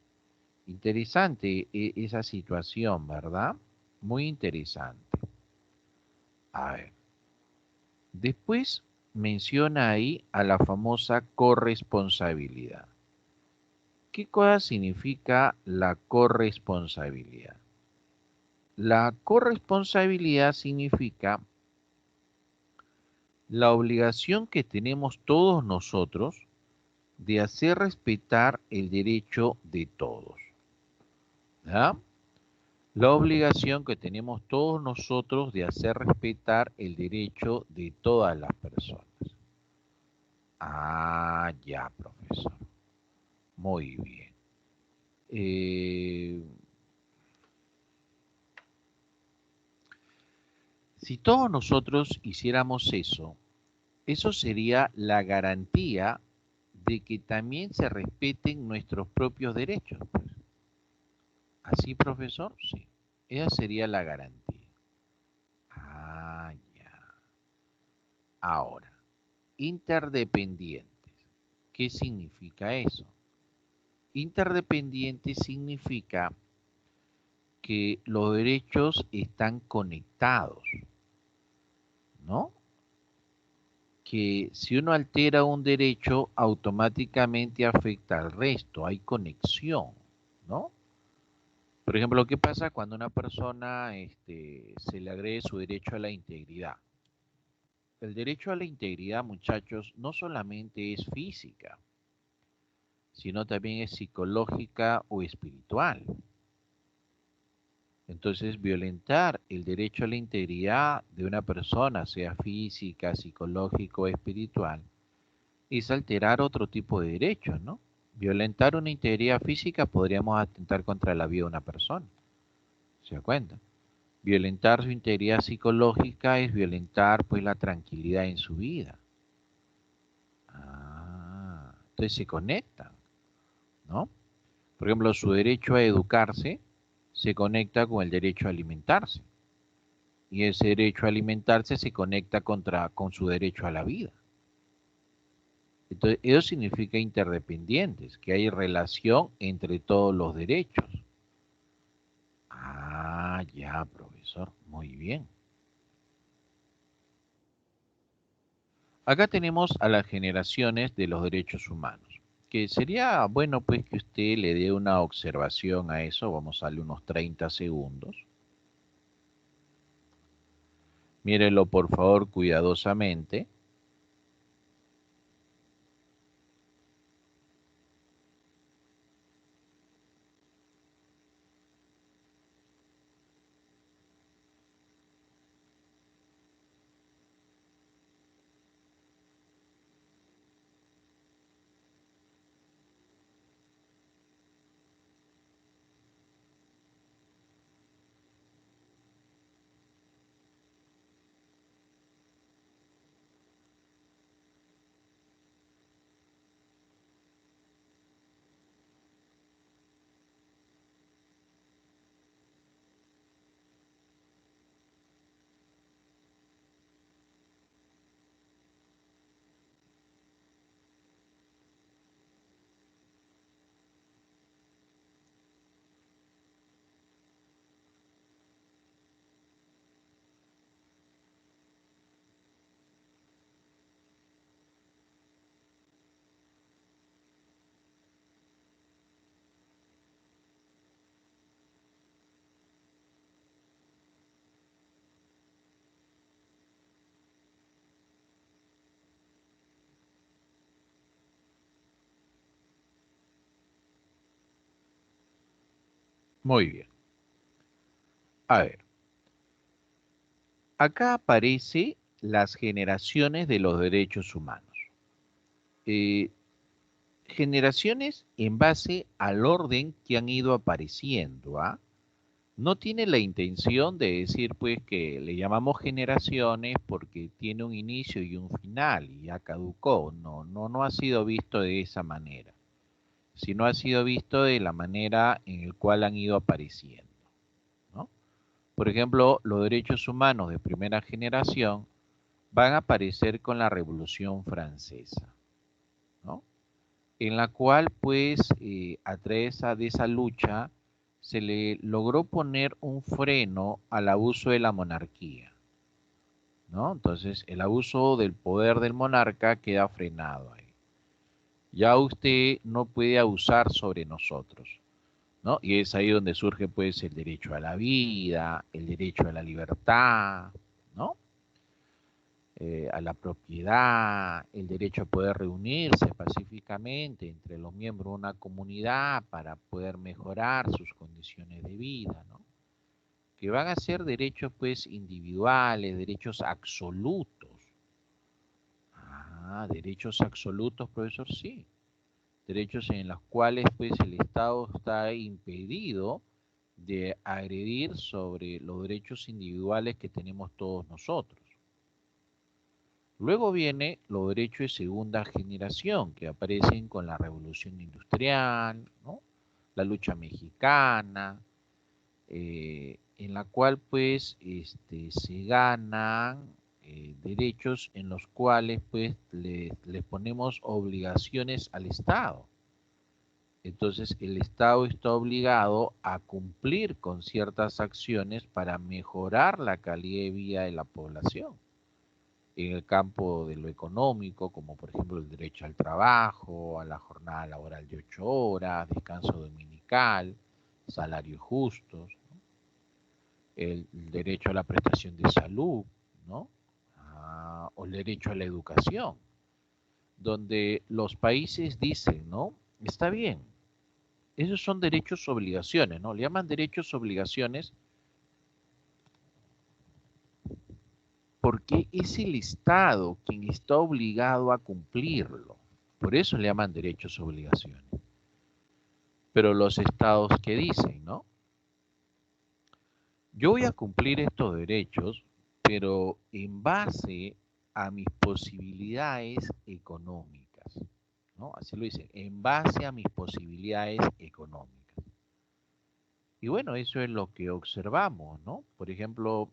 interesante esa situación, ¿verdad? Muy interesante. A ver. Después menciona ahí a la famosa corresponsabilidad. ¿Qué cosa significa la corresponsabilidad? La corresponsabilidad significa la obligación que tenemos todos nosotros de hacer respetar el derecho de todos. ¿Ya? La obligación que tenemos todos nosotros de hacer respetar el derecho de todas las personas. Ah, ya, profesor. Muy bien. Si todos nosotros hiciéramos eso, eso sería la garantía de que también se respeten nuestros propios derechos, pues. ¿Así, profesor? Sí. Esa sería la garantía. Ah, ya. Ahora, interdependientes. ¿Qué significa eso? Interdependiente significa que los derechos están conectados, ¿no? Que si uno altera un derecho, automáticamente afecta al resto, hay conexión, ¿no? Por ejemplo, ¿qué pasa cuando a una persona se le agrede su derecho a la integridad? El derecho a la integridad, muchachos, no solamente es física, sino también es psicológica o espiritual. Entonces, violentar el derecho a la integridad de una persona, sea física, psicológica o espiritual, es alterar otro tipo de derechos, ¿no? Violentar una integridad física podríamos atentar contra la vida de una persona. ¿Se da cuenta? Violentar su integridad psicológica es violentar, pues, la tranquilidad en su vida. Ah, entonces se conectan, ¿no? Por ejemplo, su derecho a educarse se conecta con el derecho a alimentarse. Y ese derecho a alimentarse se conecta con su derecho a la vida. Entonces, eso significa interdependientes, que hay relación entre todos los derechos. Ah, ya, profesor. Muy bien. Acá tenemos a las generaciones de los derechos humanos. que sería bueno pues que usted le dé una observación a eso, vamos a darle unos 30 segundos. Mírelo por favor cuidadosamente. Muy bien. A ver, acá aparece las generaciones de los derechos humanos. Eh, Generaciones en base al orden que han ido apareciendo, ¿ah? No tiene la intención de decir pues que le llamamos generaciones porque tiene un inicio y un final y ya caducó. No, no, no ha sido visto de esa manera, sino ha sido visto de la manera en la cual han ido apareciendo, ¿no? Por ejemplo, los derechos humanos de primera generación van a aparecer con la Revolución Francesa, ¿no? En la cual pues a través de esa lucha se le logró poner un freno al abuso de la monarquía, ¿no? Entonces el abuso del poder del monarca queda frenado ahí. Ya usted no puede abusar sobre nosotros, ¿no? Y es ahí donde surge pues el derecho a la vida, el derecho a la libertad, ¿no? A la propiedad, el derecho a poder reunirse pacíficamente entre los miembros de una comunidad para poder mejorar sus condiciones de vida, ¿no? Que van a ser derechos pues individuales, derechos absolutos. Ah, derechos absolutos, profesor, sí. Derechos en los cuales pues el Estado está impedido de agredir sobre los derechos individuales que tenemos todos nosotros. Luego viene los derechos de segunda generación que aparecen con la revolución industrial, ¿no? La lucha mexicana, en la cual pues se ganan derechos en los cuales pues le ponemos obligaciones al Estado. Entonces el Estado está obligado a cumplir con ciertas acciones para mejorar la calidad de vida de la población en el campo de lo económico, como por ejemplo el derecho al trabajo, a la jornada laboral de 8 horas, descanso dominical, salarios justos, ¿no? El derecho a la prestación de salud, ¿no? O el derecho a la educación, donde los países dicen, ¿no? Está bien, esos son derechos obligaciones, ¿no? Le llaman derechos obligaciones porque es el Estado quien está obligado a cumplirlo. Por eso le llaman derechos obligaciones. Pero los estados que dicen, ¿no? Yo voy a cumplir estos derechos, pero en base a mis posibilidades económicas, ¿no? Así lo dicen, en base a mis posibilidades económicas. Y bueno, eso es lo que observamos, ¿no? Por ejemplo,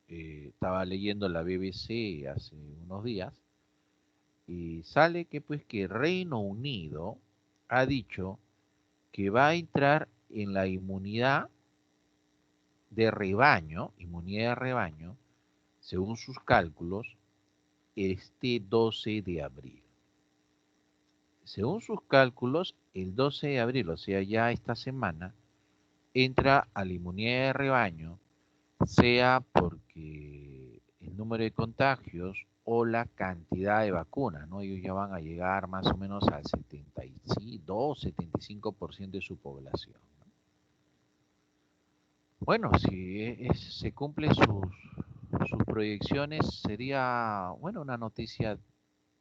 estaba leyendo la BBC hace unos días y sale que pues que Reino Unido ha dicho que va a entrar en la inmunidad de rebaño, según sus cálculos, este 12 de abril. según sus cálculos, el 12 de abril, o sea, ya esta semana, entra a la inmunidad de rebaño, sea porque el número de contagios o la cantidad de vacunas, ¿no? Ellos ya van a llegar más o menos al 72, 75% de su población. Bueno, si se cumplen sus proyecciones, sería, bueno, una noticia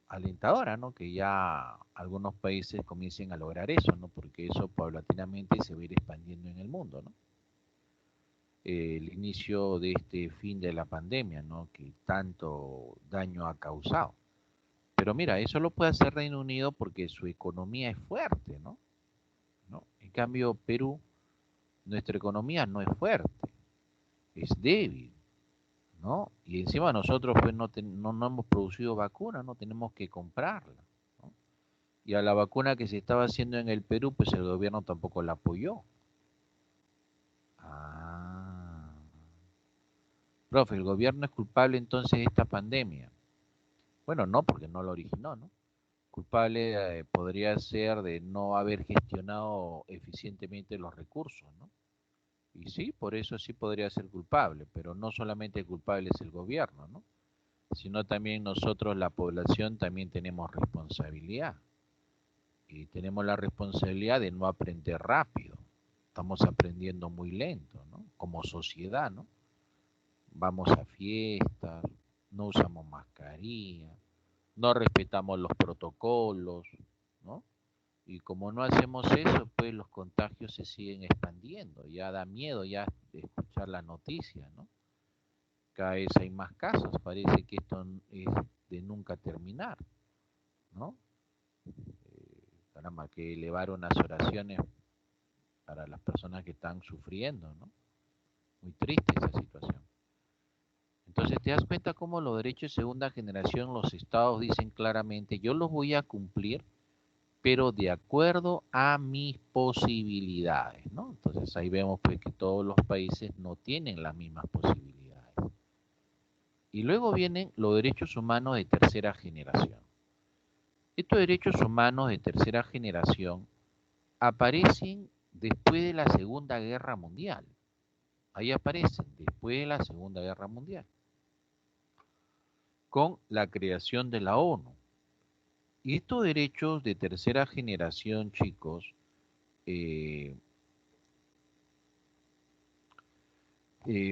alentadora, ¿no? Que ya algunos países comiencen a lograr eso, ¿no? Porque eso paulatinamente se va a ir expandiendo en el mundo, ¿no? El inicio de este fin de la pandemia, ¿no? Que tanto daño ha causado. Pero mira, eso lo puede hacer Reino Unido porque su economía es fuerte, ¿no? ¿No? En cambio, Perú, nuestra economía no es fuerte, es débil, ¿no? Y encima nosotros pues no hemos producido vacuna, no tenemos que comprarla, ¿no? Y a la vacuna que se estaba haciendo en el Perú, pues el gobierno tampoco la apoyó. Ah, profe, ¿el gobierno es culpable entonces de esta pandemia? Bueno, no, porque no lo originó, ¿no? Culpable podría ser de no haber gestionado eficientemente los recursos, ¿no? Y sí, por eso sí podría ser culpable, pero no solamente el culpable es el gobierno, ¿no? Sino también nosotros, la población, también tenemos responsabilidad. Y tenemos la responsabilidad de no aprender rápido. Estamos aprendiendo muy lento, ¿no? Como sociedad, ¿no? Vamos a fiestas, no usamos mascarilla, no respetamos los protocolos, ¿no? Y como no hacemos eso, pues los contagios se siguen expandiendo. Ya da miedo ya escuchar la noticia, ¿no? Cada vez hay más casos. Parece que esto es de nunca terminar, ¿no? Caramba, que elevar unas oraciones para las personas que están sufriendo, ¿no? Muy triste esa situación. Entonces te das cuenta cómo los derechos de segunda generación, los estados dicen claramente, yo los voy a cumplir, pero de acuerdo a mis posibilidades, ¿no? Entonces ahí vemos pues que todos los países no tienen las mismas posibilidades. Y luego vienen los derechos humanos de tercera generación. Estos derechos humanos de tercera generación aparecen después de la Segunda Guerra Mundial. Ahí aparecen después de la Segunda Guerra Mundial, con la creación de la ONU. Y estos derechos de tercera generación, chicos, eh,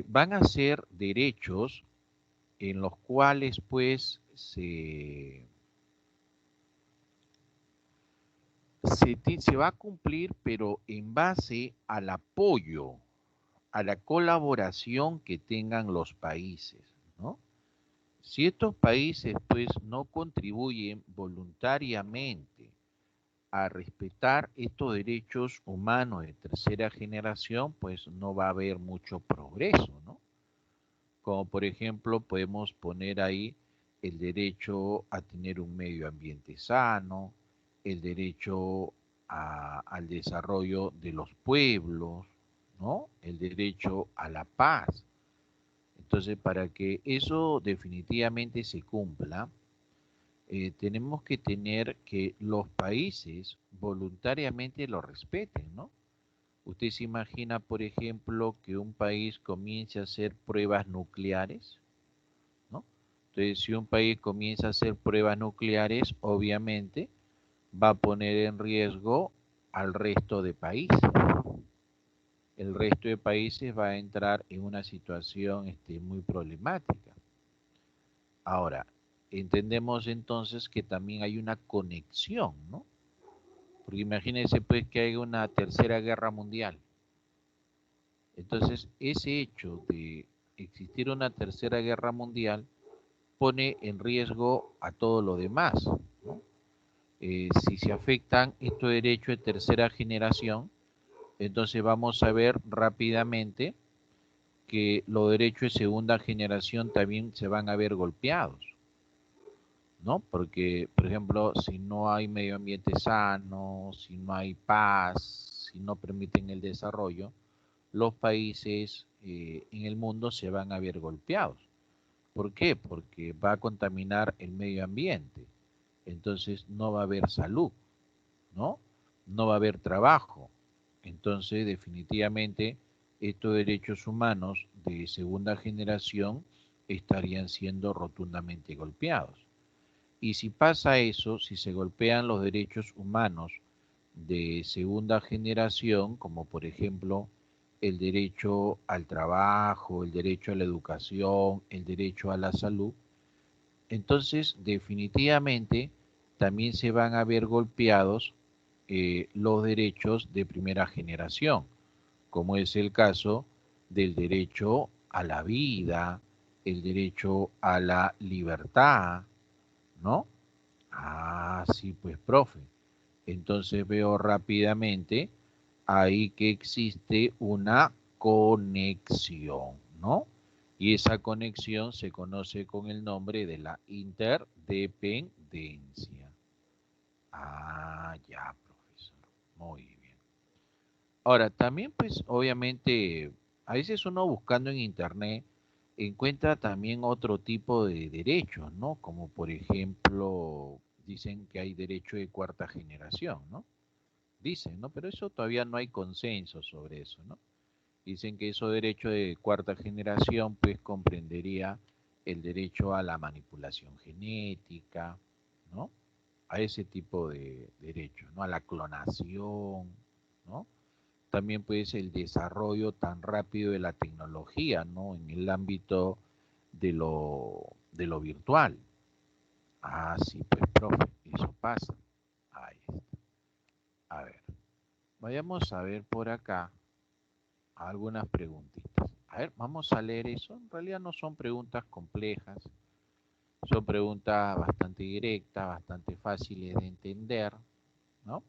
van a ser derechos en los cuales pues se va a cumplir, pero en base al apoyo, a la colaboración que tengan los países, ¿no? Si estos países pues no contribuyen voluntariamente a respetar estos derechos humanos de tercera generación, pues no va a haber mucho progreso, ¿no? Como por ejemplo podemos poner ahí el derecho a tener un medio ambiente sano, el derecho al desarrollo de los pueblos, ¿no? El derecho a la paz. Entonces, para que eso definitivamente se cumpla, tenemos que tener que los países voluntariamente lo respeten, ¿no? ¿Usted se imagina, por ejemplo, que un país comience a hacer pruebas nucleares? ¿No? Entonces, si un país comienza a hacer pruebas nucleares, obviamente va a poner en riesgo al resto de países. El resto de países va a entrar en una situación muy problemática. Ahora, entendemos entonces que también hay una conexión, ¿no? Porque imagínense pues que hay una tercera guerra mundial. Entonces, ese hecho de existir una tercera guerra mundial pone en riesgo a todo lo demás, ¿no? Si se afectan estos derechos de tercera generación, entonces vamos a ver rápidamente que los derechos de segunda generación también se van a ver golpeados, ¿no? Porque, por ejemplo, si no hay medio ambiente sano, si no hay paz, si no permiten el desarrollo, los países en el mundo se van a ver golpeados. ¿Por qué? Porque va a contaminar el medio ambiente. Entonces no va a haber salud. ¿no? No va a haber trabajo. Entonces, definitivamente, estos derechos humanos de segunda generación estarían siendo rotundamente golpeados. Y si pasa eso, si se golpean los derechos humanos de segunda generación, como por ejemplo el derecho al trabajo, el derecho a la educación, el derecho a la salud, entonces definitivamente también se van a ver golpeados los derechos de primera generación, como es el caso del derecho a la vida, el derecho a la libertad, ¿no? Ah, sí, pues, profe. Entonces veo rápidamente ahí que existe una conexión, ¿no? Y esa conexión se conoce con el nombre de la interdependencia. Ah, ya, profesor. Muy bien. Ahora, también pues obviamente a veces uno buscando en internet encuentra también otro tipo de derechos, ¿no? Como por ejemplo, dicen que hay derecho de cuarta generación, ¿no? Dicen, ¿no? Pero eso todavía no hay consenso sobre eso, ¿no? Dicen que eso derecho de cuarta generación pues comprendería el derecho a la manipulación genética, ¿no? A ese tipo de derechos, ¿no? A la clonación, ¿no? También pues el desarrollo tan rápido de la tecnología, ¿no? En el ámbito de lo virtual. Ah, sí, pues, profe, eso pasa. Ahí está. A ver, vayamos a ver por acá algunas preguntitas. A ver, vamos a leer eso. En realidad no son preguntas complejas, son preguntas bastante directas, bastante fáciles de entender, ¿no?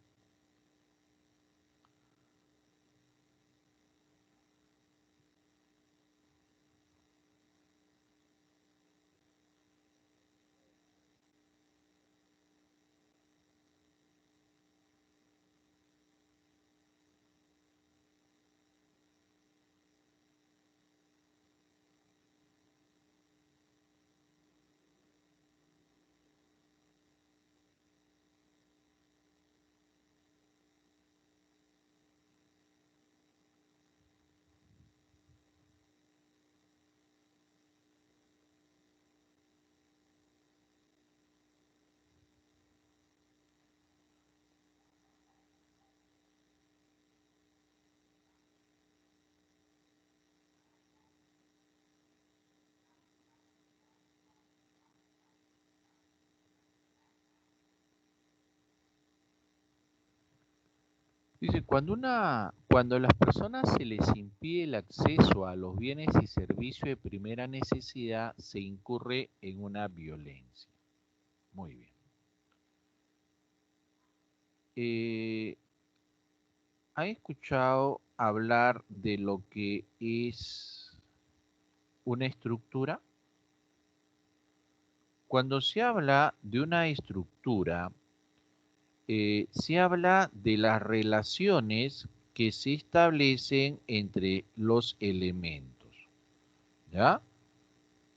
Dice, cuando a las personas se les impide el acceso a los bienes y servicios de primera necesidad, se incurre en una violencia. Muy bien. Eh, ¿Han escuchado hablar de lo que es una estructura? Cuando se habla de una estructura, se habla de las relaciones que se establecen entre los elementos, ¿ya?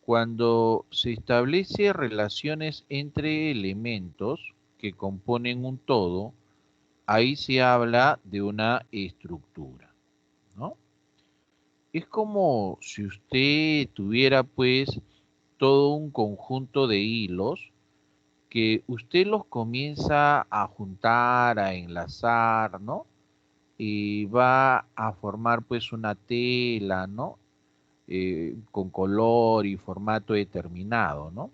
Cuando se establece relaciones entre elementos que componen un todo, ahí se habla de una estructura, ¿no? Es como si usted tuviera pues todo un conjunto de hilos que usted los comienza a juntar, a enlazar, ¿no? Y va a formar pues una tela, ¿no? Con color y formato determinado, ¿no?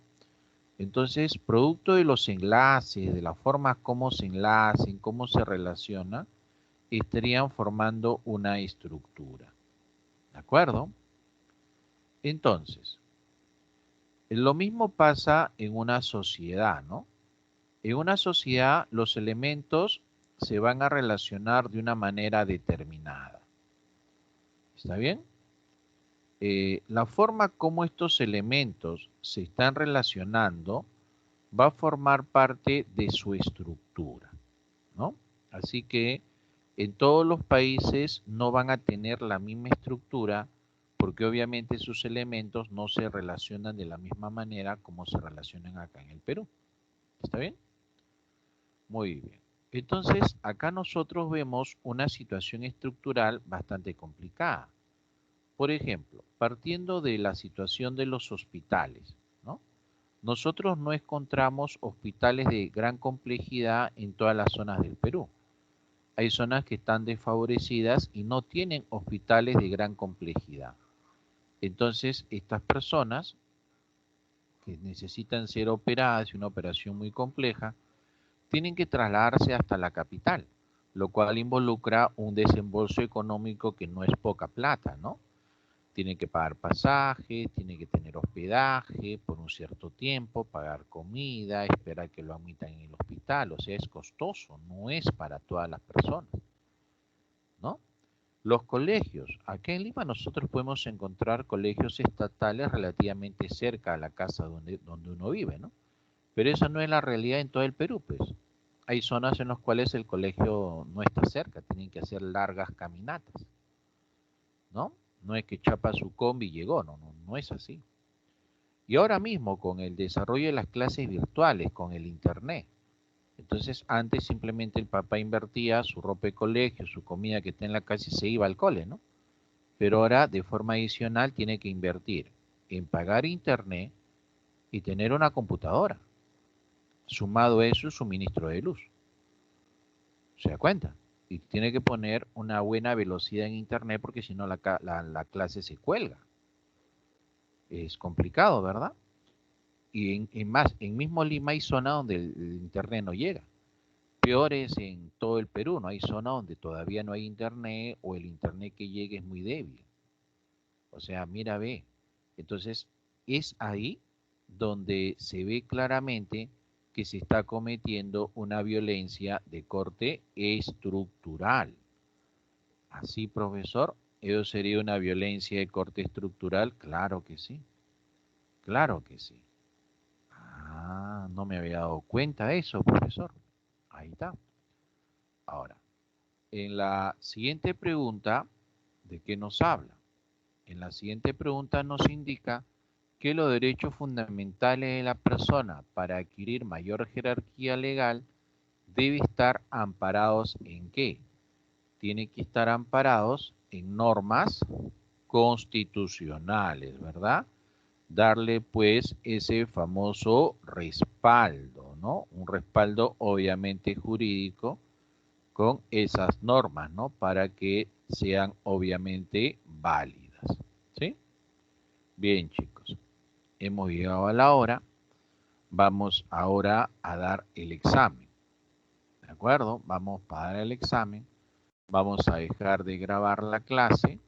Entonces, producto de los enlaces, de la forma como se enlacen, cómo se relacionan, estarían formando una estructura. ¿De acuerdo? Entonces, lo mismo pasa en una sociedad, ¿no? En una sociedad los elementos se van a relacionar de una manera determinada. ¿Está bien? La forma como estos elementos se están relacionando va a formar parte de su estructura, ¿no? Así que en todos los países no van a tener la misma estructura porque obviamente sus elementos no se relacionan de la misma manera como se relacionan acá en el Perú. ¿Está bien? Muy bien. Entonces, acá nosotros vemos una situación estructural bastante complicada. Por ejemplo, partiendo de la situación de los hospitales, ¿no? Nosotros no encontramos hospitales de gran complejidad en todas las zonas del Perú. Hay zonas que están desfavorecidas y no tienen hospitales de gran complejidad. Entonces, estas personas que necesitan ser operadas y una operación muy compleja, tienen que trasladarse hasta la capital, lo cual involucra un desembolso económico que no es poca plata, ¿no? Tienen que pagar pasajes, tienen que tener hospedaje por un cierto tiempo, pagar comida, esperar que lo admitan en el hospital, o sea, es costoso, no es para todas las personas, ¿no? Los colegios, acá en Lima nosotros podemos encontrar colegios estatales relativamente cerca a la casa donde uno vive, ¿no? Pero esa no es la realidad en todo el Perú, pues. Hay zonas en las cuales el colegio no está cerca, tienen que hacer largas caminatas, ¿no? No es que chapa su combi y llegó, no es así. Y ahora mismo con el desarrollo de las clases virtuales, con el internet, entonces antes simplemente el papá invertía su ropa de colegio, su comida que está en la casa y se iba al cole, ¿no? Pero ahora de forma adicional tiene que invertir en pagar internet y tener una computadora. Sumado a eso, suministro de luz. ¿Se da cuenta? Y tiene que poner una buena velocidad en internet porque si no la clase se cuelga. Es complicado, ¿verdad? Y en mismo Lima hay zona donde el internet no llega. Peor es en todo el Perú, no hay zona donde todavía no hay internet o el internet que llegue es muy débil. O sea, mira, ve. Entonces, es ahí donde se ve claramente que se está cometiendo una violencia de corte estructural. Así, profesor, ¿eso sería una violencia de corte estructural? Claro que sí, claro que sí. Ah, no me había dado cuenta de eso, profesor. Ahí está. Ahora, en la siguiente pregunta, ¿de qué nos habla? En la siguiente pregunta nos indica que los derechos fundamentales de la persona para adquirir mayor jerarquía legal debe estar amparados en qué? Tiene que estar amparados en normas constitucionales, ¿verdad? Darle pues ese famoso respaldo, ¿no? Un respaldo obviamente jurídico con esas normas, ¿no? Para que sean obviamente válidas, ¿sí? Bien, chicos, hemos llegado a la hora. Vamos ahora a dar el examen, ¿de acuerdo? Vamos para dar el examen. Vamos a dejar de grabar la clase